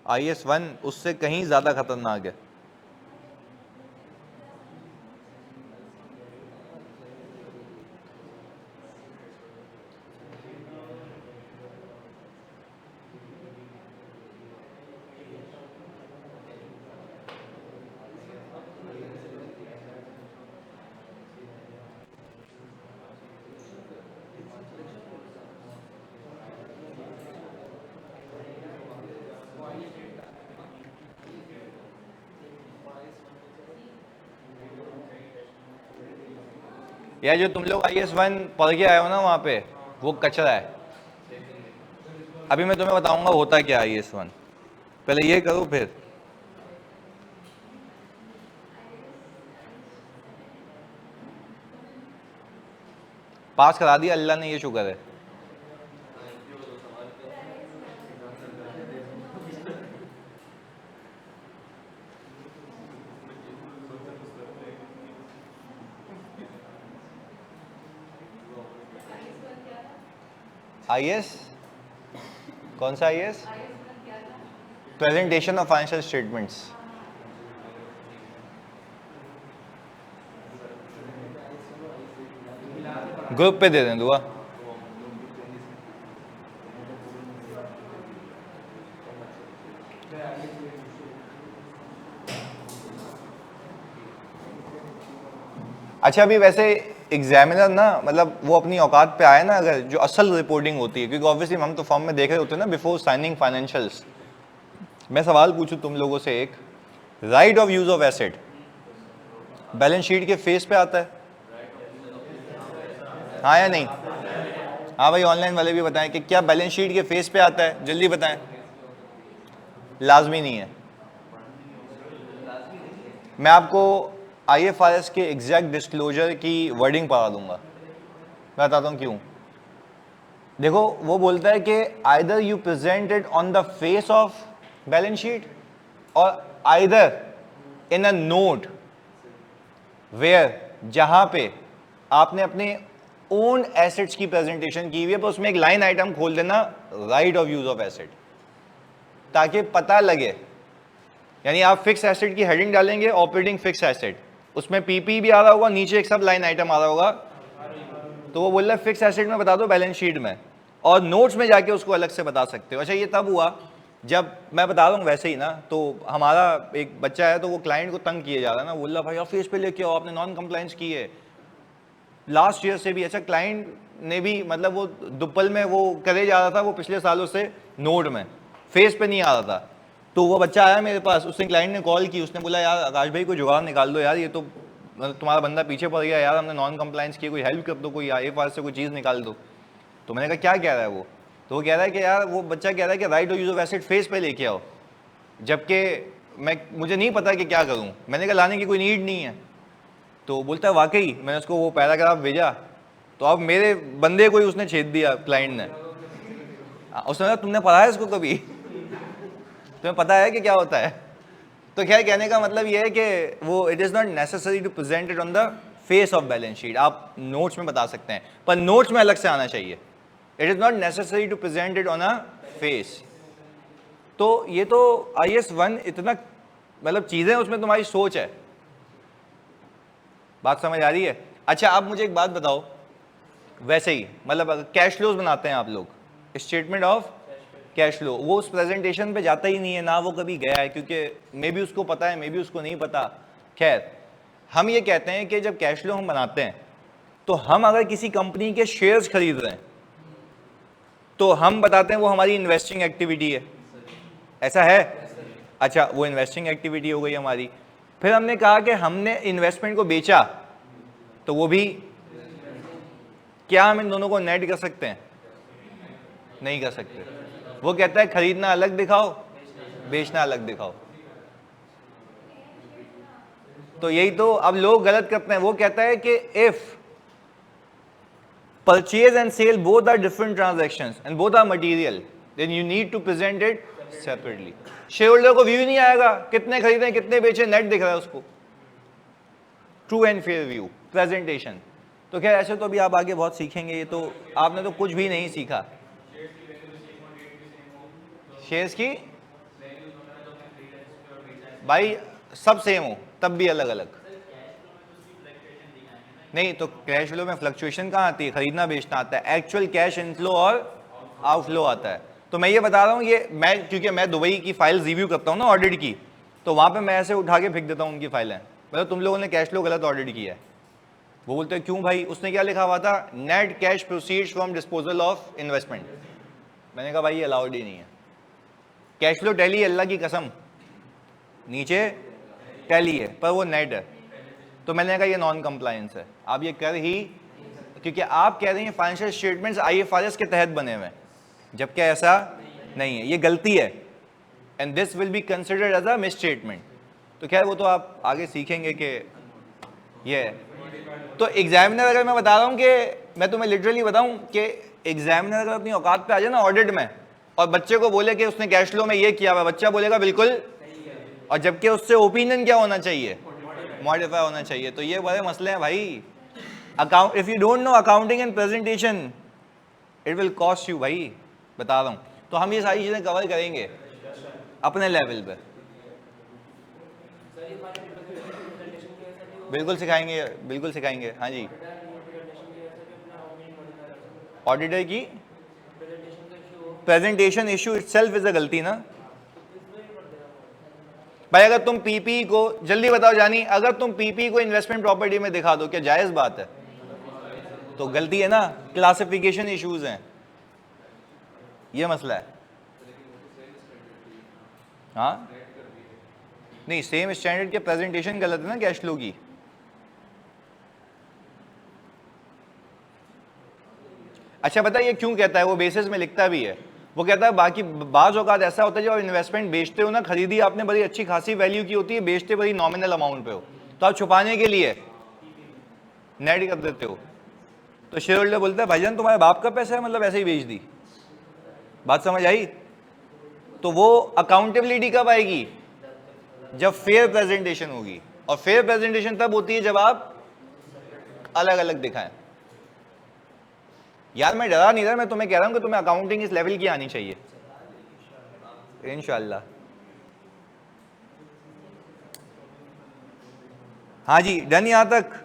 A: IS1 उससे कहीं ज्यादा खतरनाक है। या जो तुम लोग IS-1 पढ़ के आए हो ना वहाँ पे, वो कचरा है। अभी मैं तुम्हें बताऊंगा होता क्या IS-1, पहले ये करो फिर। पास करा दिया अल्लाह ने, ये शुक्र है। IS कौन सा IS? Presentation of financial statements. Group पे दे दें दुआ। अच्छा, अभी वैसे एग्जामिनर ना, मतलब वो अपनी औकात पे आए ना, अगर जो असल रिपोर्टिंग होती है, क्योंकि ऑब्वियसली हम तो फॉर्म में देख रहे होते हैं ना बिफोर साइनिंग फाइनेंशियल्स। मैं सवाल पूछूं तुम लोगों से एक, right of use of asset balance sheet के फेस पे आता है, हाँ या नहीं? हाँ भाई, ऑनलाइन वाले भी बताएं कि क्या बैलेंस शीट के फेस पे आता है, जल्दी बताएं। लाजमी नहीं है। मैं आपको IFRS के एग्जैक्ट डिस्क्लोजर की वर्डिंग पढ़ा दूंगा, मैं बताता हूं क्यों। देखो, वो बोलता है कि either you present it on the face of balance sheet or either in a note where, जहां पे आपने अपने ओन एसेट्स की प्रेजेंटेशन की हुई है, पर उसमें एक लाइन आइटम खोल देना right of use of asset, ताकि पता लगे। यानी आप फिक्स एसेट की हेडिंग डालेंगे, ऑपरेटिंग फिक्स एसेट, उसमें PP भी आ रहा होगा, नीचे एक सब लाइन आइटम आ रहा होगा, तो वो बोल रहा है फिक्स एसेट में बता दो बैलेंस शीट में, और नोट्स में जाके उसको अलग से बता सकते हो। अच्छा, ये तब हुआ जब, मैं बता रहा हूँ वैसे ही ना, तो हमारा एक बच्चा है, तो वो क्लाइंट को तंग किए जा रहा है ना, बोल रहा भाई ऑफिस पे लेके आओ, आपने नॉन कंप्लाइंस की है लास्ट ईयर से भी। अच्छा, क्लाइंट ने भी, मतलब वो दुप्पल में वो करे जा रहा था, वो पिछले सालों से नोट में फेस पे नहीं आ रहा था। तो वो बच्चा आया मेरे पास, उसने क्लाइंट ने कॉल की, उसने बोला यार आकाश भाई कोई जुगाड़ निकाल दो यार, ये तो तुम्हारा बंदा पीछे पड़ गया यार, हमने नॉन कंप्लाइंस की, कोई हेल्प कर दो, कोई IFRS से कोई चीज़ निकाल दो। तो मैंने कहा क्या कह रहा है वो? तो वो कह रहा है कि यार, वो बच्चा कह रहा है कि right of use of asset face पे लेके आओ, जबकि मुझे नहीं पता कि क्या करूँ। मैंने कहा लाने की कोई नीड नहीं है। तो बोलता है वाकई, मैंने उसको वो पैराग्राफ भेजा, तो अब मेरे बंदे को ही उसने छेद दिया क्लाइंट ने। उसने कहा तुमने पढ़ा है इसको कभी? तुम्हें पता है कि क्या होता है? तो खैर, कहने का मतलब ये है कि वो it is not necessary to present it on the face of balance sheet, आप नोट्स में बता सकते हैं, पर नोट्स में अलग से आना चाहिए। It is not necessary to present it on a face. तो ये तो IS-1 इतना, मतलब चीज़ें उसमें तुम्हारी सोच है। बात समझ आ रही है? अच्छा, आप मुझे एक बात बताओ, वैसे ही मतलब अगर कैश फ्लोज बनाते हैं आप लोग, स्टेटमेंट ऑफ कैश फ्लो, वो उस प्रेजेंटेशन पे जाता ही नहीं है ना, वो कभी गया है, क्योंकि मे बी उसको पता है, मे बी उसको नहीं पता। खैर, हम ये कहते हैं कि जब कैश फ्लो हम बनाते हैं, तो हम अगर किसी कंपनी के शेयर्स खरीद रहे हैं, तो हम बताते हैं वो हमारी इन्वेस्टिंग एक्टिविटी है, ऐसा है? अच्छा, वो इन्वेस्टिंग एक्टिविटी हो गई हमारी। फिर हमने कहा कि हमने इन्वेस्टमेंट को बेचा, तो वो भी, क्या हम इन दोनों को नेट कर सकते हैं? नहीं कर सकते। वो कहता है खरीदना अलग दिखाओ, बेचना अलग दिखाओ। तो यही तो अब लोग गलत करते हैं। वो कहता है कि if purchase and sale both are different transactions and both are material, then you need to present it separately. Shareholder को व्यू नहीं आएगा, कितने खरीदे कितने बेचे, नेट दिख रहा है उसको, true and fair view presentation. तो खैर, ऐसे तो अभी आप आगे बहुत सीखेंगे, ये तो आपने तो कुछ भी नहीं सीखा। शेयर्स की भाई सब सेम हो तब भी अलग अलग नहीं, तो कैश फ्लो में फ्लक्चुएशन कहाँ आती है? खरीदना बेचना आता है, एक्चुअल कैश इनफ्लो और आउटफ्लो आता है। तो मैं ये बता रहा हूँ, ये मैं, क्योंकि मैं दुबई की फाइल रिव्यू करता हूँ ना ऑडिट की, तो वहाँ पे मैं ऐसे उठा के फेंक देता हूँ उनकी फाइलें, मतलब तुम लोगों ने कैश फ्लो गलत ऑडिट किया है। वो बोलते हैं क्यों भाई? उसने क्या लिखा हुआ था? Net cash proceeds from disposal of investment. मैंने कहा भाई ये अलाउड ही नहीं है। कैश फ्लो टैली, अल्लाह की कसम नीचे टैली है, पर वो नेट है। तो मैंने कहा ये नॉन कंप्लायंस है, आप ये कर ही, क्योंकि आप कह रहे हैं फाइनेंशियल स्टेटमेंट्स IFRS के तहत बने हुए हैं, जबकि ऐसा नहीं है, ये गलती है, and this will be considered as a misstatement. तो खैर वो तो आप आगे सीखेंगे कि ये है। तो एग्जामिनर, अगर मैं बता रहा हूँ कि मैं तुम्हें लिटरली बताऊँ कि एग्जामिनर अगर अपनी औकात पे आ जाए ना ऑडिट में और बच्चे को बोले कि उसने कैश फ्लो में ये किया हुआ, बच्चा बोलेगा बिल्कुल, और जबकि उससे ओपिनियन क्या होना चाहिए, मॉडिफाई होना चाहिए। तो ये बड़े मसले हैं भाई। Account, if you don't know accounting and presentation it will cost you, भाई बता रहा हूँ। तो हम ये सारी चीजें कवर करेंगे अपने लेवल पे, बिल्कुल सिखाएंगे, बिल्कुल सिखाएंगे। हाँ जी, ऑडिटर की presentation issue itself is a गलती ना भाई। अगर तुम पीपी को, जल्दी बताओ जानी, अगर तुम पीपी को इन्वेस्टमेंट प्रॉपर्टी में दिखा दो, क्या जायज बात है? तो गलती है ना, क्लासिफिकेशन इश्यूज हैं, ये मसला है। हाँ नहीं, सेम स्टैंडर्ड के प्रेजेंटेशन गलत है ना कैश फ्लो की। अच्छा पता है ये क्यों कहता है, वो बेसिस में लिखता भी है। वो कहता है बाकी बाज औकात ऐसा होता है जब आप इन्वेस्टमेंट बेचते हो ना, खरीदी आपने बड़ी अच्छी खासी वैल्यू की होती है, बेचते बड़ी नॉमिनल अमाउंट पे हो, तो आप छुपाने के लिए नेट कर देते हो। तो शेयर होल्डर बोलता है भाईजान तुम्हारे बाप का पैसा है, मतलब ऐसे ही बेच दी। बात समझ आई? तो वो अकाउंटेबिलिटी कब आएगी? जब फेयर प्रेजेंटेशन होगी, और फेयर प्रेजेंटेशन तब होती है जब आप अलग अलग दिखाएं। यार मैं डरा नहीं रहा, मैं तुम्हें कह रहा हूं कि तुम्हें अकाउंटिंग इस लेवल की आनी चाहिए इंशाल्लाह। हाँ जी, डन यहां तक?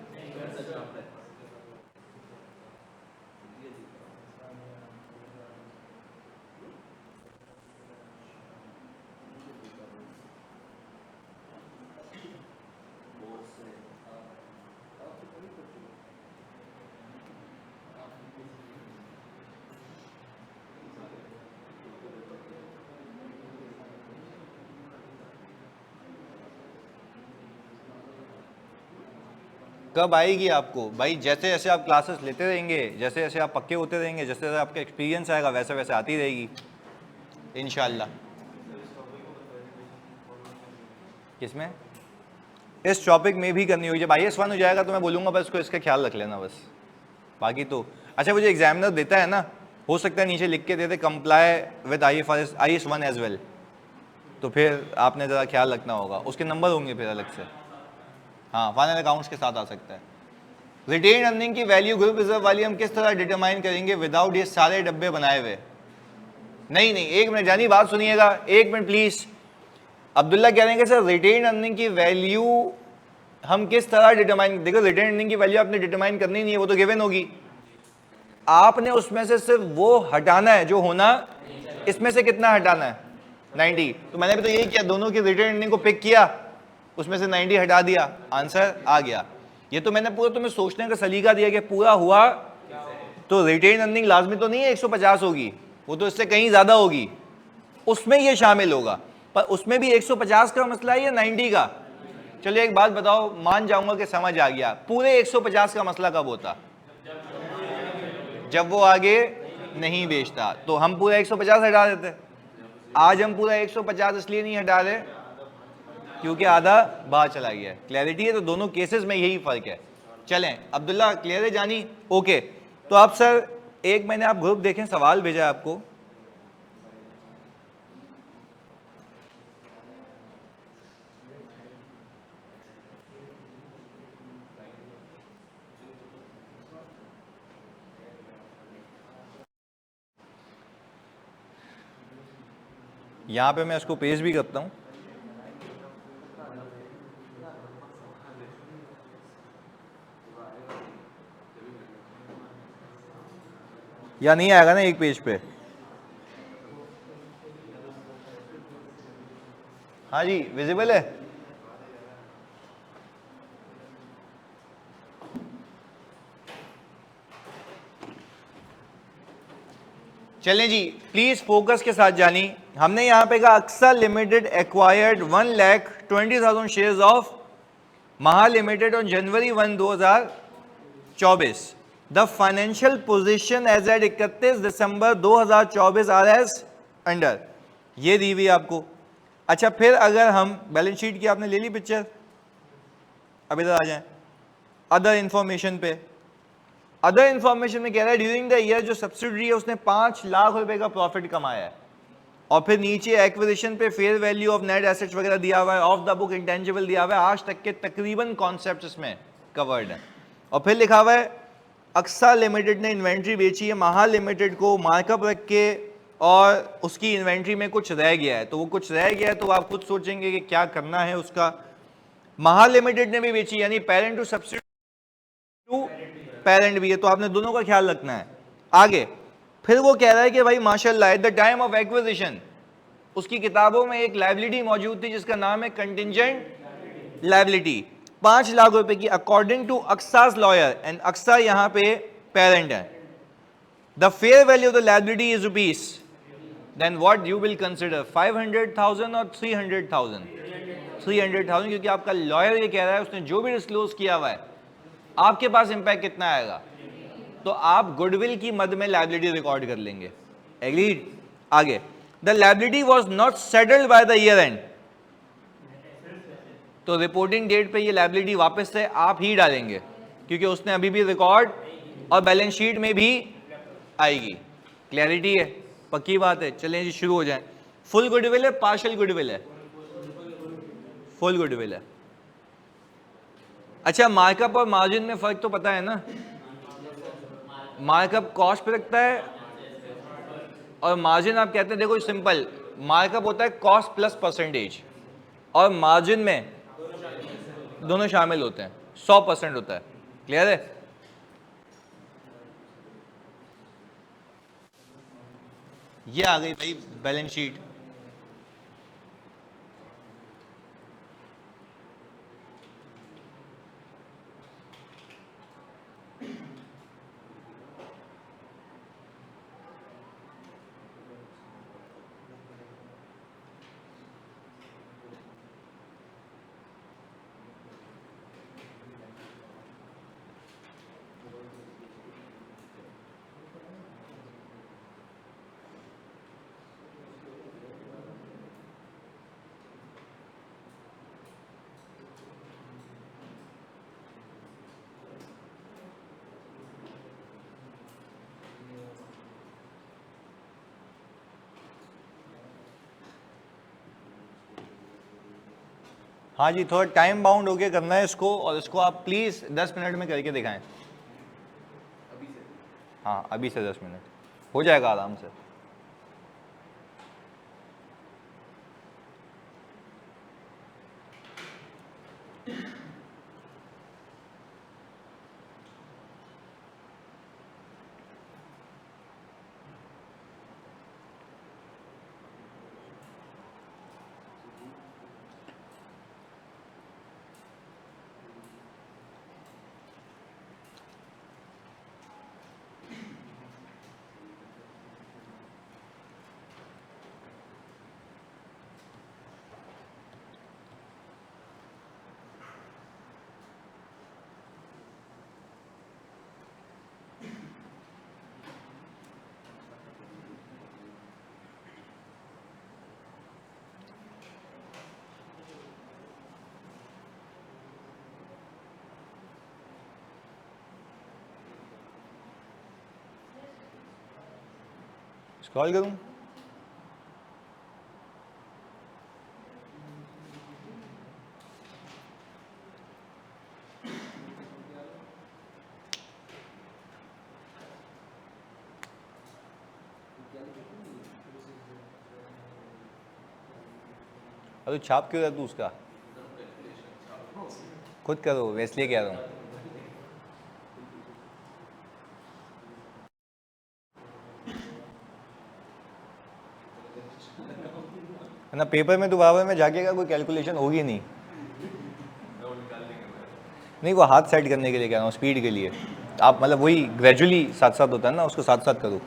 A: कब आएगी आपको भाई? जैसे जैसे आप क्लासेस लेते रहेंगे, जैसे जैसे आप पक्के होते रहेंगे, जैसे जैसे आपका एक्सपीरियंस आएगा, वैसे वैसे आती रहेगी इंशाल्लाह। किसमें? इस टॉपिक में भी करनी होगी। जब IS1 हो जाएगा तो मैं बोलूँगा बस इसको, इसका ख्याल रख लेना बस, बाकी तो अच्छा। वो जो एग्जामिनर देता है ना, हो सकता है नीचे लिख के देते comply with IS1 as well, तो फिर आपने ज़रा ख्याल रखना होगा, उसके नंबर होंगे फिर अलग से। हाँ, फाइनल अकाउंट्स के साथ आ सकता है। रिटेन अर्निंग की वैल्यू ग्रुप रिजर्व वाली हम किस तरह डिटरमाइन करेंगे विदाउट ये सारे डब्बे बनाए हुए? नहीं नहीं, एक मिनट जानी, बात सुनिएगा, एक मिनट प्लीज। अब्दुल्ला कह रहे हैं कि सर रिटेन अर्निंग की वैल्यू हम किस तरह डिटरमाइन, देखो रिटेन अर्निंग की वैल्यू आपने डिटरमाइन करनी नहीं है, वो तो गिवन होगी। आपने उसमें से सिर्फ वो हटाना है जो होना, इसमें से कितना हटाना है? 90। तो मैंने भी तो यही किया, दोनों की रिटेन अर्निंग को पिक किया, उसमें से 90 हटा दिया, आंसर आ गया। ये तो मैंने पूरा तुम्हें सोचने का सलीका दिया कि पूरा हुआ तो रिटेन अर्निंग लाजमी तो नहीं है 150 होगी, वो तो इससे कहीं ज्यादा होगी, उसमें ये शामिल होगा। पर उसमें भी 150 का मसला है या 90 का? चलिए एक बात बताओ, मान जाऊंगा कि समझ आ गया, पूरे 150 का मसला कब होता? जब वो आगे नहीं बेचता, तो हम पूरा 150 हटा देते। आज हम पूरा 150 इसलिए नहीं हटा रहे क्योंकि आधा बाहर चला गया है। क्लैरिटी है? तो दोनों केसेस में यही फर्क है। चलें अब्दुल्ला, क्लियर है जानी? ओके। तो आप सर एक मैंने आप ग्रुप देखें, सवाल भेजा है आपको, यहां पे मैं इसको पेश भी करता हूं। या नहीं आएगा ना एक पेज पे? हाँ जी, विजिबल है? चलें जी, प्लीज फोकस के साथ जानी। हमने यहां पे कहा अक्सर limited acquired 1,20,000 shares of Maha limited on January 1, 2024, the financial position as at 31 December 2024 are as under, ये दी हुई आपको। अच्छा, फिर अगर हम बैलेंस शीट की आपने ले ली पिक्चर, अब इधर आ जाएं अदर इंफॉर्मेशन पे। अदर इंफॉर्मेशन में कह रहा है ड्यूरिंग द ईयर जो सब्सिडरी है उसने 5 लाख रुपए का प्रॉफिट कमाया है, और फिर नीचे एक्विजिशन पे fair value of net assets वगैरह दिया हुआ है, ऑफ द बुक इंटेंजिबल दिया हुआ है, आज तक के तकरीबन कॉन्सेप्ट इसमें कवर्ड है। और फिर लिखा हुआ है अक्सा लिमिटेड ने इन्वेंट्री बेची है महा लिमिटेड को मार्कअप रख के, और उसकी इन्वेंट्री में कुछ रह गया है, तो वो कुछ रह गया है तो आप खुद सोचेंगे कि क्या करना है उसका। महा लिमिटेड ने भी बेची, यानी parent to subsidy to parent भी है, तो आपने दोनों का ख्याल रखना है। आगे फिर वो कह रहा है कि भाई माशाल्लाह at the time of acquisition उसकी किताबों में एक लायबिलिटी मौजूद थी जिसका नाम है कंटिंजेंट लायबिलिटी, 5 लाख रुपए की, अकॉर्डिंग टू अक्सास लॉयर, एंड अक्सा यहां पे पेरेंट है। The fair value of the liability is rupees, then what you will consider 500,000 or 300,000? 300,000, क्योंकि आपका लॉयर ये कह रहा है उसने जो भी डिस्क्लोज किया हुआ है आपके पास इंपैक्ट कितना आएगा, तो आप गुडविल की मद में लायबिलिटी रिकॉर्ड कर लेंगे। एग्रीड? आगे, the liability was not settled by the year and, तो रिपोर्टिंग डेट पे ये लायबिलिटी वापस से आप ही डालेंगे क्योंकि उसने अभी भी रिकॉर्ड और बैलेंस शीट में भी आएगी। क्लैरिटी है? पक्की बात है? चलें जी शुरू हो जाएं। फुल गुडविल है, पार्शियल गुडविल है? फुल गुडविल है। अच्छा, मार्कअप और मार्जिन में फर्क तो पता है ना? मार्कअप कॉस्ट पे रखता है और मार्जिन आप कहते हैं, देखो सिंपल, मार्कअप होता है कॉस्ट प्लस परसेंटेज, और मार्जिन में दोनों शामिल होते हैं, 100% होता है। क्लियर है? ये आ गई भाई बैलेंस शीट। हाँ जी, थोड़ा टाइम बाउंड होके करना है इसको, और इसको आप प्लीज 10 मिनट में करके दिखाएं। हाँ, अभी से 10 मिनट हो जाएगा आराम से। स्क्रॉल करूं? अरे छाप क्यों रहा तू उसका? खुद करो, इसलिए कह रहा हूँ। ना पेपर में दोबारा में जाके का कोई कैलकुलेशन होगी नहीं। नहीं, वो हाथ सेट करने के लिए कह रहा हूँ, स्पीड के लिए। आप मतलब वही ग्रेजुअली साथ साथ होता है ना, उसको साथ साथ करो।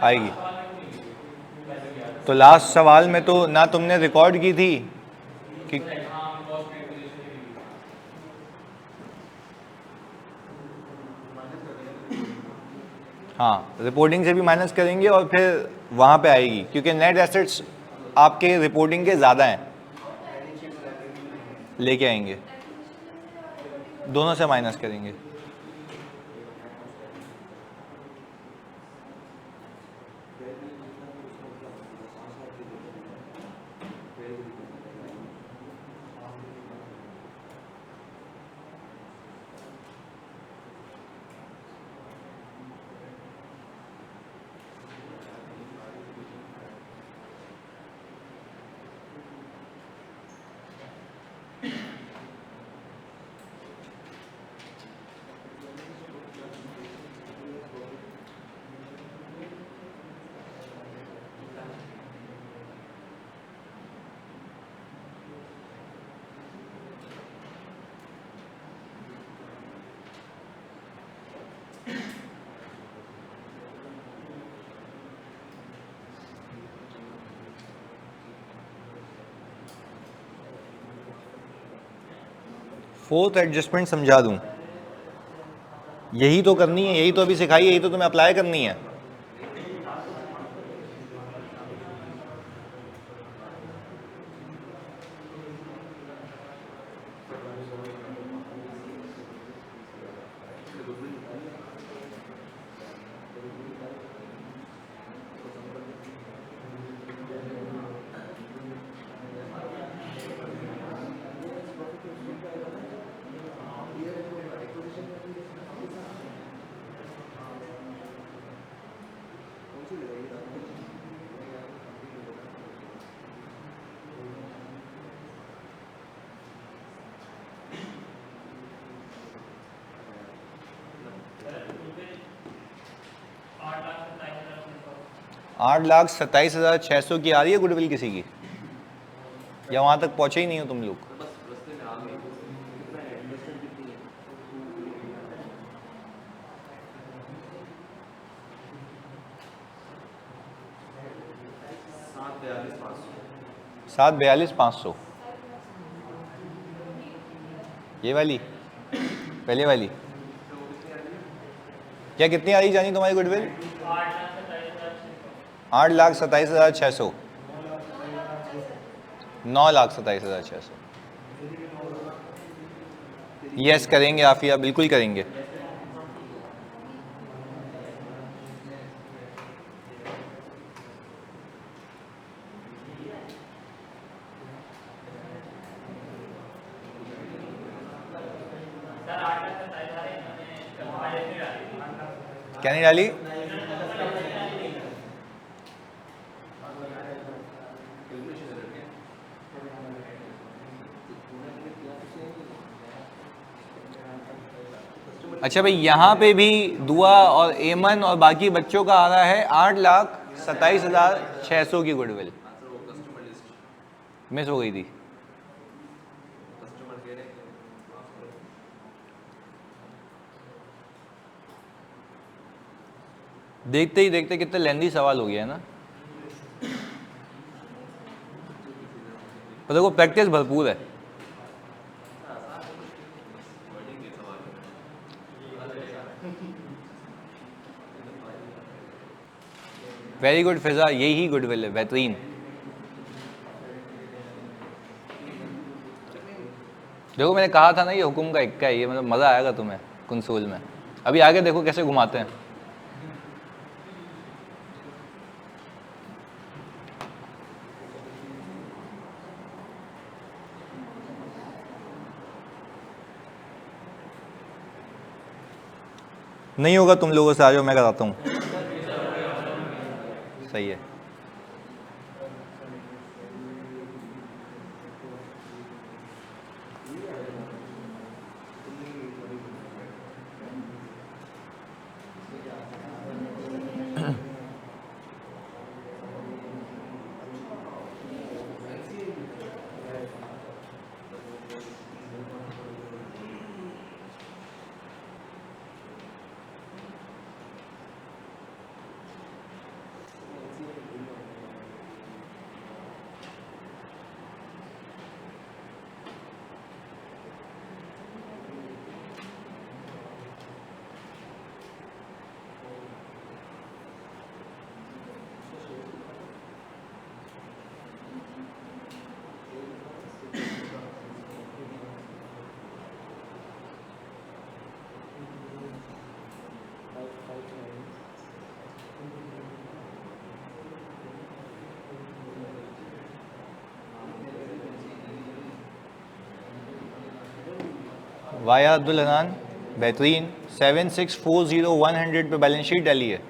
A: आएगी। तो लास्ट सवाल में तो ना तुमने रिकॉर्ड की थी कि हाँ, रिपोर्टिंग से भी माइनस करेंगे और फिर वहाँ पे आएगी, क्योंकि नेट एसेट्स आपके रिपोर्टिंग के ज़्यादा हैं, लेके आएंगे, दोनों से माइनस करेंगे। फोर्थ एडजस्टमेंट समझा दूं, यही तो करनी है, यही तो अभी सिखाई है, यही तो तुम्हें अप्लाई करनी है। $8,27,600 की आ रही है गुडविल किसी की, या वहां तक पहुंचे ही नहीं हो तुम लोग? $7,42,500 ये वाली, पहले वाली क्या कितनी आ रही जानी तुम्हारी गुडविल? 8,27,600, 9,27,600। यस करेंगे आफिया, बिल्कुल करेंगे। क्या नहीं डाली? अच्छा भाई, यहाँ पे भी दुआ और एमन और बाकी बच्चों का आ रहा है 8,27,600 की गुडविल, मिस हो गई थी। देखते ही देखते कितने लेंदी सवाल हो गया है ना। पर देखो प्रैक्टिस भरपूर है। वेरी गुड फिजा, यही गुडविल है, बेहतरीन। देखो मैंने कहा था ना ये हुक्म का इक्का है, ये मतलब मज़ा आएगा तुम्हें कंसोल में। अभी आगे देखो कैसे घुमाते हैं। नहीं होगा तुम लोगों से, आ जाओ मैं कराता हूँ। सही है। वाया अब्दुल हनान, बेहतरीन। 7640 100 पे बैलेंस शीट डाली है।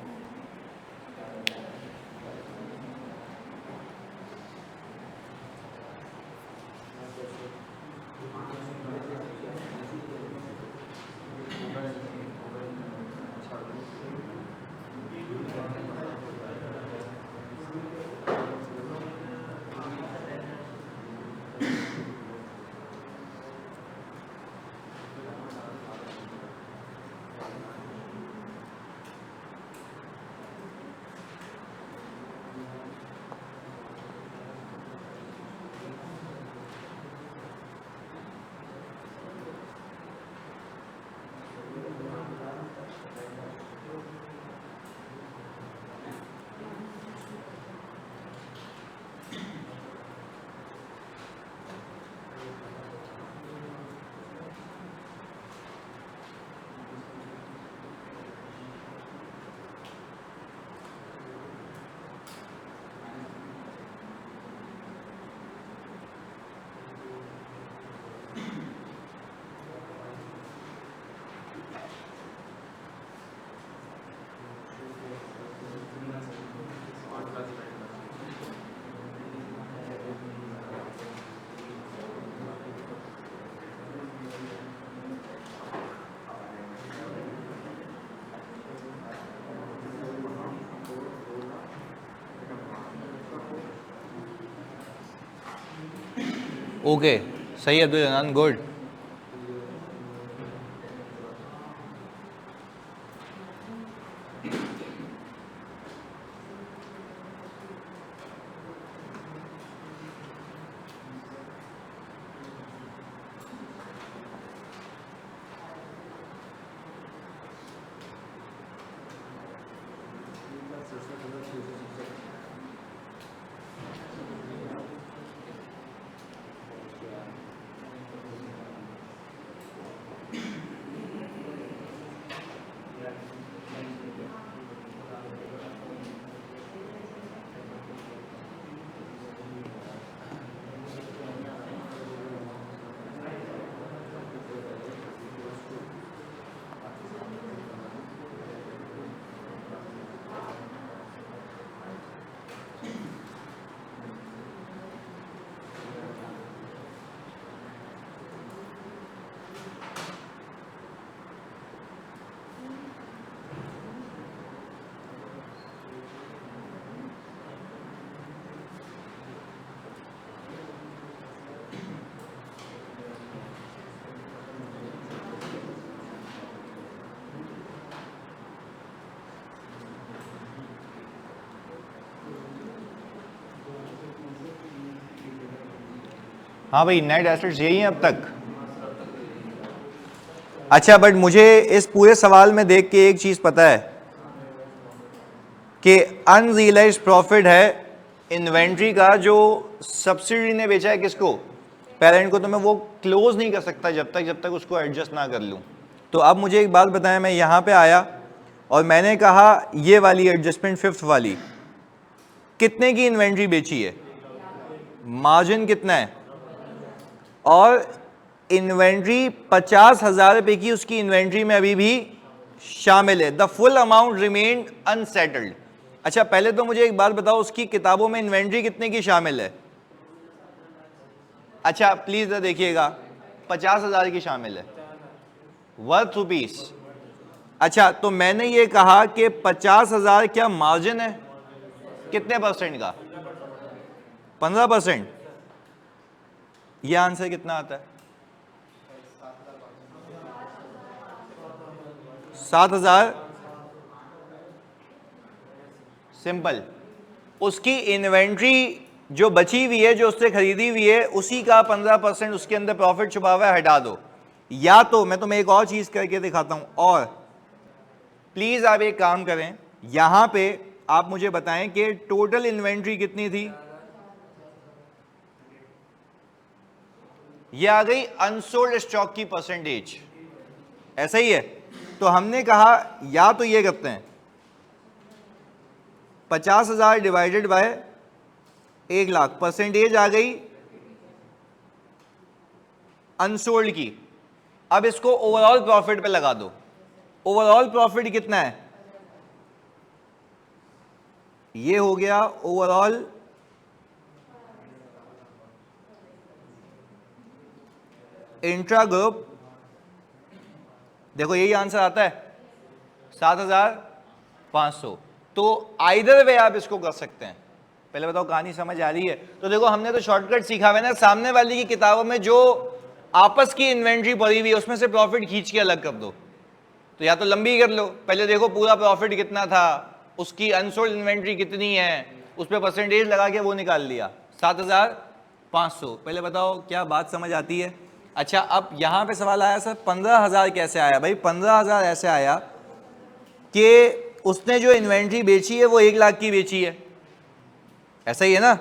A: ओके, सही अब्दुल हनान, गुड। हाँ भाई, नेट एसेट्स यही हैं अब तक। अच्छा, बट मुझे इस पूरे सवाल में देख के एक चीज पता है कि अनरियलाइज प्रॉफिट है इन्वेंट्री का जो सब्सिडी ने बेचा है किसको, पेरेंट को, तो मैं वो क्लोज नहीं कर सकता जब तक उसको एडजस्ट ना कर लूं। तो अब मुझे एक बात बताएं, मैं यहां पे आया और मैंने कहा ये वाली एडजस्टमेंट फिफ्थ वाली कितने की इन्वेंट्री बेची है, मार्जिन कितना है, और इन्वेंट्री 50,000 रुपए की उसकी इन्वेंट्री में अभी भी शामिल है। The full amount remained unsettled. अच्छा, पहले तो मुझे एक बात बताओ, उसकी किताबों में इन्वेंट्री कितने की शामिल है? अच्छा प्लीज देखिएगा, 50,000 की शामिल है, वर्थ रुपीस। अच्छा, तो मैंने ये कहा कि 50,000 क्या मार्जिन है, कितने परसेंट का? 15%। ये आंसर कितना आता है? 7,000। सिंपल, उसकी इन्वेंट्री जो बची हुई है, जो उससे खरीदी हुई है, उसी का 15% उसके अंदर प्रॉफिट छुपा हुआ है, हटा दो। या तो मैं तुम्हें एक और चीज करके दिखाता हूं, और प्लीज आप एक काम करें, यहां पे आप मुझे बताएं कि टोटल इन्वेंट्री कितनी थी। ये आ गई अनसोल्ड स्टॉक की परसेंटेज, ऐसा ही है। तो हमने कहा या तो ये करते हैं, 50,000 डिवाइडेड बाय 1,00,000, परसेंटेज आ गई अनसोल्ड की, अब इसको ओवरऑल प्रॉफिट पे लगा दो। ओवरऑल प्रॉफिट कितना है? ये हो गया ओवरऑल इंट्रा ग्रुप। देखो यही आंसर आता है 7,500। तो आइदर वे आप इसको कर सकते हैं। पहले बताओ कहानी समझ आ रही है? तो देखो हमने तो शॉर्टकट सीखा हुआ है ना, सामने वाली की किताबों में जो आपस की इन्वेंट्री पड़ी हुई है उसमें से प्रॉफिट खींच के अलग कर दो। तो या तो लंबी कर लो, पहले देखो पूरा प्रॉफिट कितना था, उसकी अनसोल्ड इन्वेंट्री कितनी है, उस पर परसेंटेज लगा के वो निकाल लिया 7,500। पहले बताओ क्या बात समझ आती है? अच्छा अब यहां पे सवाल आया सर 15,000 कैसे आया? भाई 15,000 ऐसे आया कि उसने जो इन्वेंट्री बेची है वो 1 लाख की बेची है, ऐसा ही है ना?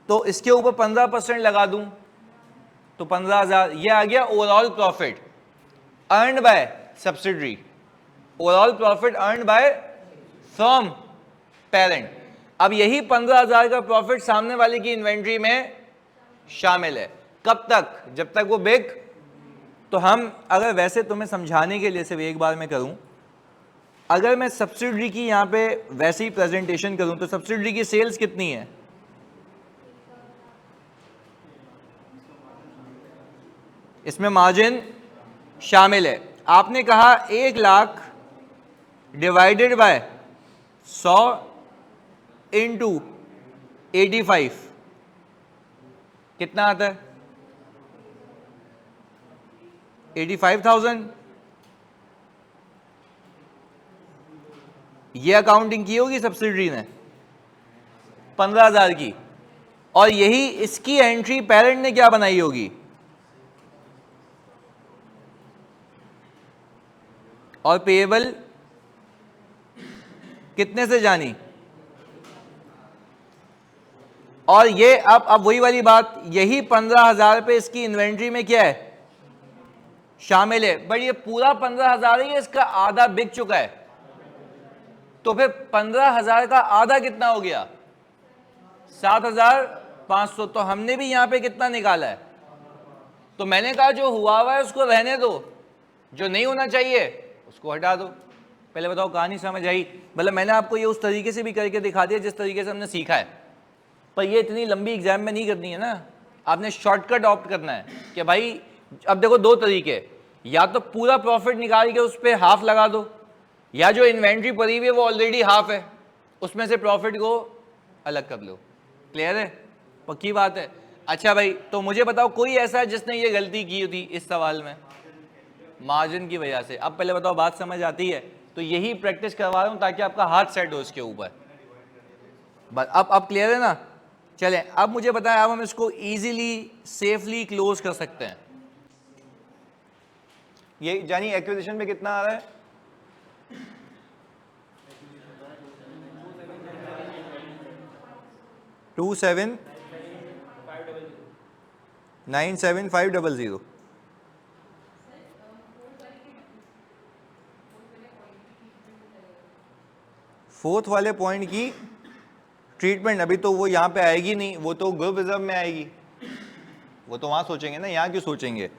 A: तो इसके ऊपर 15% लगा दूं तो 15,000 ये आ गया overall profit earned by subsidiary, overall profit earned by from parent. अब यही 15,000 का प्रॉफिट सामने वाले की इन्वेंट्री में शामिल है। कब तक? जब तक वो बिक। तो हम अगर वैसे तुम्हें समझाने के लिए सिर्फ एक बार मैं करूं, अगर मैं सब्सिडरी की यहां पे वैसे ही प्रेजेंटेशन करूं तो सब्सिडरी की सेल्स कितनी है? इसमें मार्जिन शामिल है। आपने कहा 1 लाख डिवाइडेड बाय 100 इंटू 85 कितना आता है? 85,000। ये अकाउंटिंग की होगी सब्सिडरी ने 15,000 की, और यही इसकी एंट्री पेरेंट ने क्या बनाई होगी? और पेएबल कितने से जानी? और ये अब वही वाली बात, यही 15,000 पे इसकी इन्वेंट्री में क्या है? शामिल है। बट ये पूरा 15,000 है, इसका आधा बिक चुका है। तो फिर 15,000 का आधा कितना हो गया? 7,500। तो हमने भी यहां पे कितना निकाला है? तो मैंने कहा जो हुआ है उसको रहने दो, जो नहीं होना चाहिए उसको हटा दो। पहले बताओ कहानी समझ आई? मतलब मैंने आपको ये उस तरीके से भी करके दिखा दिया जिस तरीके से हमने सीखा है, पर ये इतनी लंबी एग्जाम में नहीं करनी है ना, आपने शॉर्टकट ऑप्ट करना है कि भाई अब देखो दो तरीके, या तो पूरा प्रॉफिट निकाल के उस पर हाफ लगा दो, या जो इन्वेंट्री पड़ी हुई है वो ऑलरेडी हाफ है उसमें से प्रॉफिट को अलग कर लो। क्लियर है? पक्की बात है? अच्छा भाई तो मुझे बताओ कोई ऐसा है जिसने ये गलती की थी इस सवाल में मार्जिन की वजह से? अब पहले बताओ बात समझ आती है? तो यही प्रैक्टिस करवा रहा हूं ताकि आपका हाथ सेट हो इसके ऊपर। बस अब क्लियर है ना? चलें अब मुझे बताएं, अब हम इसको इजीली सेफली क्लोज कर सकते हैं। ये जानी एक्विजिशन में कितना आ रहा है? 27,97500। फोर्थ वाले पॉइंट की ट्रीटमेंट अभी तो वो यहाँ पे आएगी नहीं, वो तो ग्रुप रिजर्व में आएगी, वो तो वहाँ सोचेंगे ना, यहाँ क्यों सोचेंगे?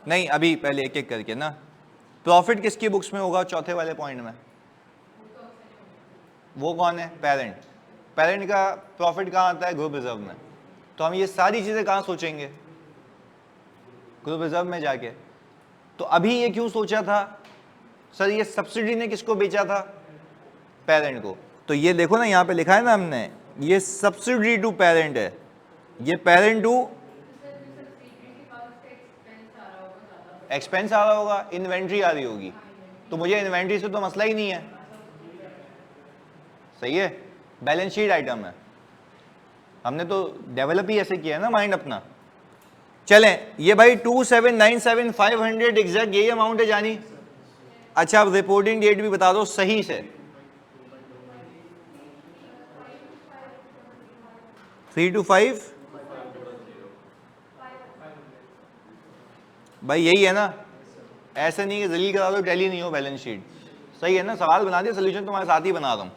A: नहीं अभी पहले एक एक करके ना। प्रॉफिट किसकी बुक्स में होगा चौथे वाले पॉइंट में? वो कौन है? पेरेंट। पेरेंट का प्रॉफिट कहाँ आता है? ग्रुप रिजर्व में। तो हम ये सारी चीज़ें कहाँ सोचेंगे? ग्रुप रिजर्व में जाके। तो अभी ये क्यों सोचा था सर ये सब्सिडी ने किसको बेचा था? पेरेंट को। तो ये देखो ना यहाँ पे लिखा है ना हमने, ये सब्सिडी टू पेरेंट है, ये पेरेंट टू एक्सपेंस आ रहा होगा, इन्वेंट्री आ रही होगी, तो मुझे इन्वेंट्री से तो मसला ही नहीं है। सही है? बैलेंस शीट आइटम है, हमने तो डेवलप ही ऐसे किया है ना माइंड अपना। चलें ये भाई 27,97500 एग्जैक्ट यही अमाउंट है जानी। अच्छा अब रिपोर्टिंग डेट भी बता दो सही से। 3 to 5 भाई यही है ना, ऐसे नहीं कि जलील करा दो टैली नहीं हो बैलेंस शीट। सही है ना? सवाल बना दिया, सोल्यूशन तुम्हारे साथ ही बना रहा हूं।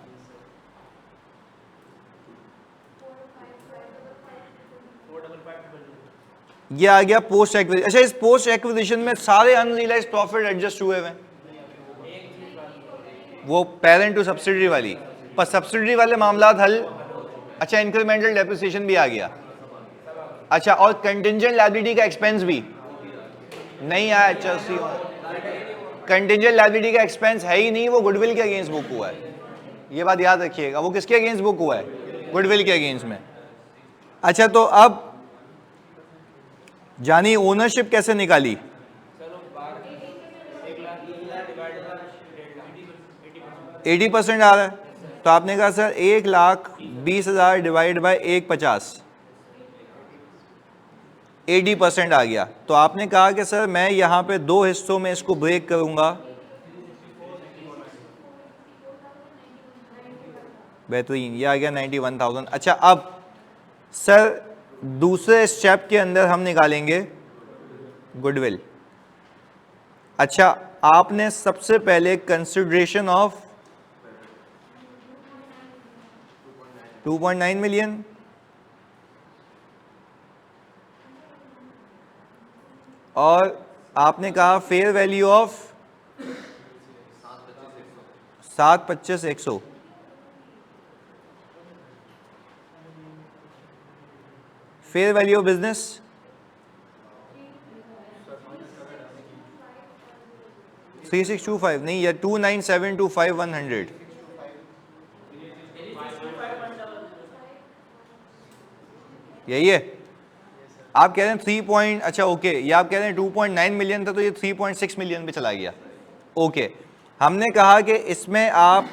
A: ये आ गया पोस्ट एक्विजिशन। अच्छा, इस पोस्ट एक्विजिशन में सारे अनरियलाइज्ड प्रॉफिट एडजस्ट हुए हुए, वो पेरेंट टू सब्सिडरी वाली, पर सब्सिडरी वाले मामला हल। अच्छा, इंक्रीमेंटल डेप्रिसिएशन भी आ गया। अच्छा, और कंटिंजेंट लायबिलिटी का एक्सपेंस भी नहीं आया। अच्छा, कंटिंजेंट लायबिलिटी का एक्सपेंस है ही नहीं, वो गुडविल के अगेंस्ट बुक हुआ है। ये बात याद रखिएगा, वो किसके अगेंस्ट बुक हुआ है? गुडविल के अगेंस्ट में। अच्छा, तो अब जानी ओनरशिप कैसे निकाली? 80% आ रहा है, तो आपने कहा सर 1,20,000 डिवाइड बाय 150, 80% आ गया। तो आपने कहा कि सर मैं यहां पे दो हिस्सों में इसको ब्रेक करूंगा। बेहतरीन, ये आ गया 91,000। अच्छा, अब सर दूसरे स्टेप के अंदर हम निकालेंगे गुडविल। अच्छा, आपने सबसे पहले कंसिडरेशन ऑफ 2.9 मिलियन और आपने कहा fair value of 725,100। Fair value of business 3625 नहीं, या 29,725,100। यही है आप कह रहे हैं 3 पॉइंट। अच्छा ओके, ये आप कह रहे हैं 2.9 मिलियन था, तो ये 3.6 मिलियन पे चला गया। ओके, हमने कहा कि इसमें आप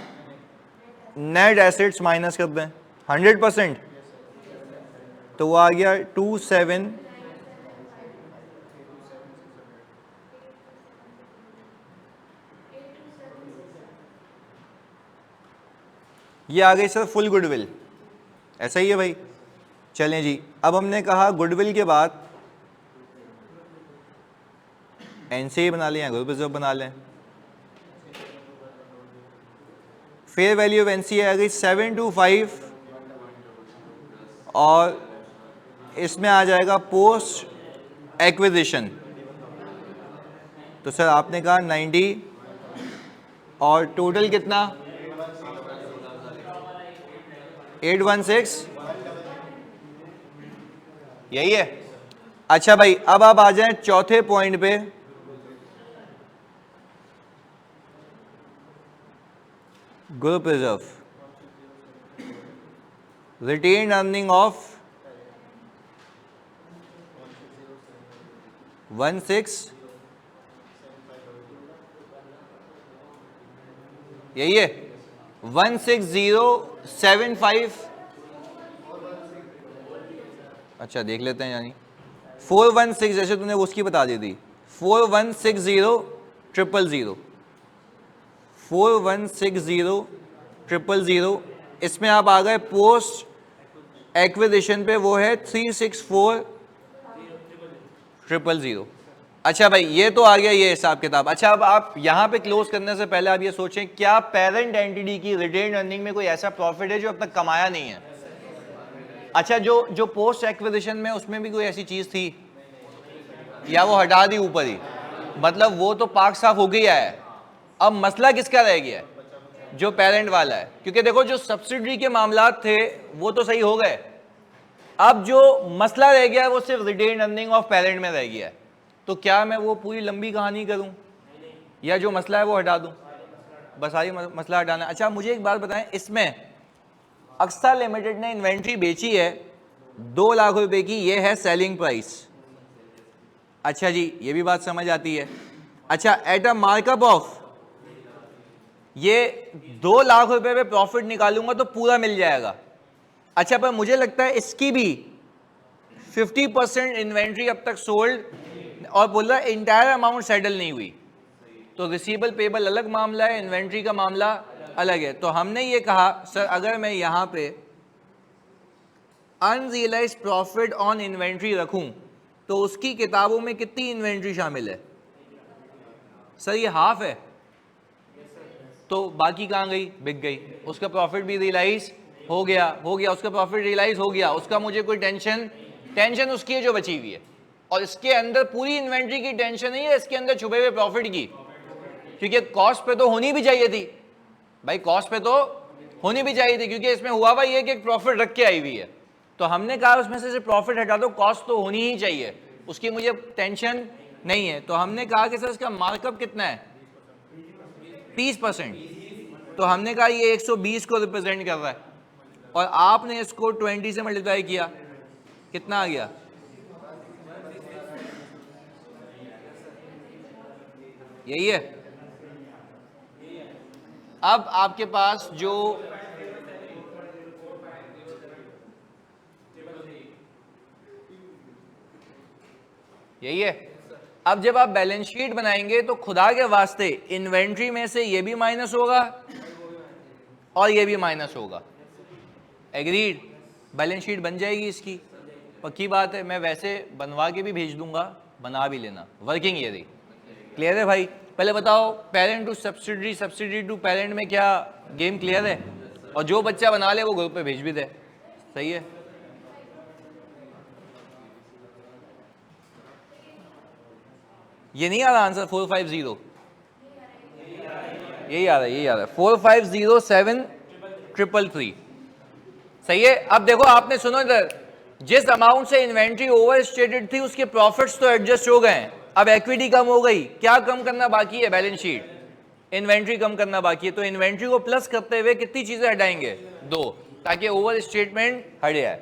A: नेट एसेट्स माइनस कर दें 100%, तो वो आ गया 27, ये आ गई सर फुल गुडविल। ऐसा ही है भाई। चलें जी, अब हमने कहा गुडविल के बाद एनसीए बना लें या ग्रुप रिजर्व बना लें। फेयर वैल्यू ऑफ एनसीए आ गई 725 और इसमें आ जाएगा पोस्ट एक्विजिशन। तो सर आपने कहा 90 और टोटल कितना? 816, यही है। अच्छा भाई, अब आप आ जाएं चौथे पॉइंट पे। Group reserve, retain earning of 16, यही है 16075। अच्छा देख लेते हैं, यानी 416, जैसे तूने उसकी बता दी थी 4160,000, 4160,000। इसमें आप आ गए पोस्ट एक्विजिशन पे, वो है 364,000। अच्छा भाई, ये तो आ गया ये हिसाब किताब। अच्छा, अब आप यहां पे क्लोज करने से पहले आप ये सोचें, क्या पेरेंट एंटिटी की रिटेन अर्निंग में कोई ऐसा प्रॉफिट है जो अब तक कमाया नहीं है? अच्छा, जो पोस्ट एक्विजिशन में उसमें भी कोई ऐसी चीज थी या वो हटा दी ऊपर ही? मतलब वो तो पाक साफ हो गया है। अब मसला किसका रह गया है? जो पेरेंट वाला है। क्योंकि देखो, जो सब्सिडरी के मामलात थे वो तो सही हो गए, अब जो मसला रह गया है वो सिर्फ रिटेन अर्निंग ऑफ पेरेंट में रह गया है। तो क्या मैं वो पूरी लंबी कहानी करूं या जो मसला है वो हटा दूं? बस आई मसला हटाना। अच्छा, मुझे एक बात बताएं, इसमें अक्सा लिमिटेड ने इन्वेंट्री बेची है 2 लाख रुपए की, ये है सेलिंग प्राइस। अच्छा जी, ये भी बात समझ आती है। अच्छा, एट अ मार्कअप ऑफ, ये 2 लाख रुपए पे प्रॉफिट निकालूंगा तो पूरा मिल जाएगा। अच्छा, पर मुझे लगता है इसकी भी 50% इन्वेंट्री अब तक सोल्ड, और बोल रहा है इंटायर अमाउंट सेटल नहीं हुई। तो रिसीवेबल पेबल अलग मामला है, इन्वेंट्री का मामला अलग है। तो हमने ये कहा सर, अगर मैं यहां पे अनरियलाइज्ड प्रॉफिट ऑन इन्वेंट्री रखूं तो उसकी किताबों में कितनी इन्वेंट्री शामिल है? सर ये हाफ है, तो बाकी कहां गई? बिक गई। उसका प्रॉफिट भी रियलाइज हो गया, उसका प्रॉफिट रियलाइज हो गया, उसका मुझे कोई टेंशन
B: टेंशन उसकी है जो बची हुई है, और इसके अंदर पूरी इन्वेंट्री की टेंशन नहीं है, इसके अंदर छुपे हुए प्रॉफिट की, क्योंकि कॉस्ट पे तो होनी भी चाहिए थी भाई, कॉस्ट पे तो होनी भी चाहिए थी, क्योंकि इसमें हुआ भाई ये कि प्रॉफिट रख के आई हुई है, तो हमने कहा उसमें से प्रॉफिट हटा दो, कॉस्ट तो होनी ही चाहिए, उसकी मुझे टेंशन नहीं है। तो हमने कहा कि सर इसका मार्कअप कितना है, 20%, तो हमने कहा ये 120 को रिप्रेजेंट कर रहा है, और आपने इसको 20 से मल्टीप्लाई किया, कितना आ गया, यही है। अब आपके पास जो यही है, अब जब आप बैलेंस शीट बनाएंगे तो खुदा के वास्ते इन्वेंट्री में से ये भी माइनस होगा और ये भी माइनस होगा, एग्रीड, बैलेंस शीट बन जाएगी इसकी, पक्की बात है, मैं वैसे बनवा के भी भेज दूंगा, बना भी लेना, वर्किंग ये रही, क्लियर है भाई। पहले बताओ parent to subsidiary, subsidiary to parent में क्या गेम क्लियर है, और जो बच्चा बना ले वो ग्रुप पे भेज भी दे, सही है। ये नहीं आ रहा आंसर 450, यही आ रहा है, यही आ रहा है 4507333, सही है। अब देखो आपने सुनो इधर, जिस अमाउंट से इन्वेंट्री ओवर स्टेटेड थी उसके प्रॉफिट्स तो एडजस्ट हो गए हैं, अब इक्विटी कम हो गई, क्या कम करना बाकी है, बैलेंस शीट, इन्वेंट्री कम करना बाकी है, तो इन्वेंट्री को प्लस करते हुए कितनी चीजें हटाएंगे, 2, ताकि ओवर स्टेटमेंट हट जाए,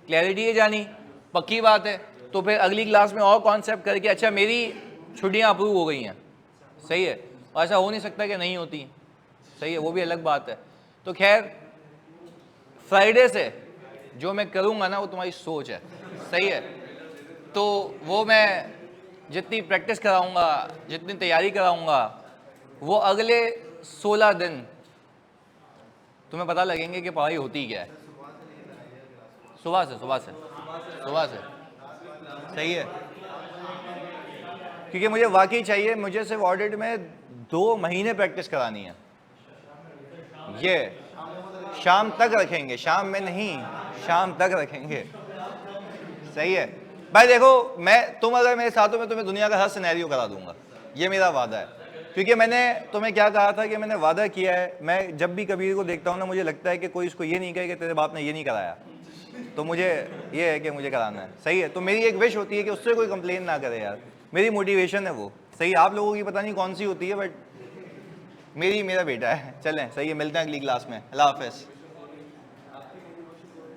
B: क्लैरिटी है जानी, पक्की बात है। तो फिर अगली क्लास में और कॉन्सेप्ट करके, अच्छा मेरी छुट्टियां अप्रूव हो गई हैं, सही है, और ऐसा हो नहीं सकता कि नहीं होती, सही है, वो भी अलग बात है। तो खैर फ्राइडे से जो मैं करूँगा ना वो तुम्हारी सोच है, सही है, तो वो मैं जितनी प्रैक्टिस कराऊंगा, जितनी तैयारी कराऊंगा, वो अगले 16 दिन तुम्हें पता लगेंगे कि पढ़ाई होती क्या है, सुबह से, सही है, क्योंकि मुझे वाकई चाहिए, मुझे सिर्फ ऑडिट में 2 महीने प्रैक्टिस करानी है, ये शाम तक रखेंगे, शाम में नहीं, शाम तक रखेंगे, सही है भाई। देखो तुम अगर मेरे साथ हो मैं तुम्हें दुनिया का हर सिनेरियो करा दूंगा, ये मेरा वादा है, क्योंकि मैंने तुम्हें क्या कहा था कि मैंने वादा किया है, मैं जब भी कबीर को देखता हूँ ना मुझे लगता है कि कोई इसको ये नहीं कहे कि तेरे बाप ने ये नहीं कराया, तो मुझे ये है कि मुझे कराना है, सही है। तो मेरी एक विश होती है कि उससे कोई कंप्लेन ना करे यार, मेरी मोटिवेशन है वो, सही। आप लोगों की पता नहीं कौन सी होती है, बट मेरा बेटा है। चलें, सही है, मिलते हैं अगली क्लास में, अल्लाह हाफ़िज़।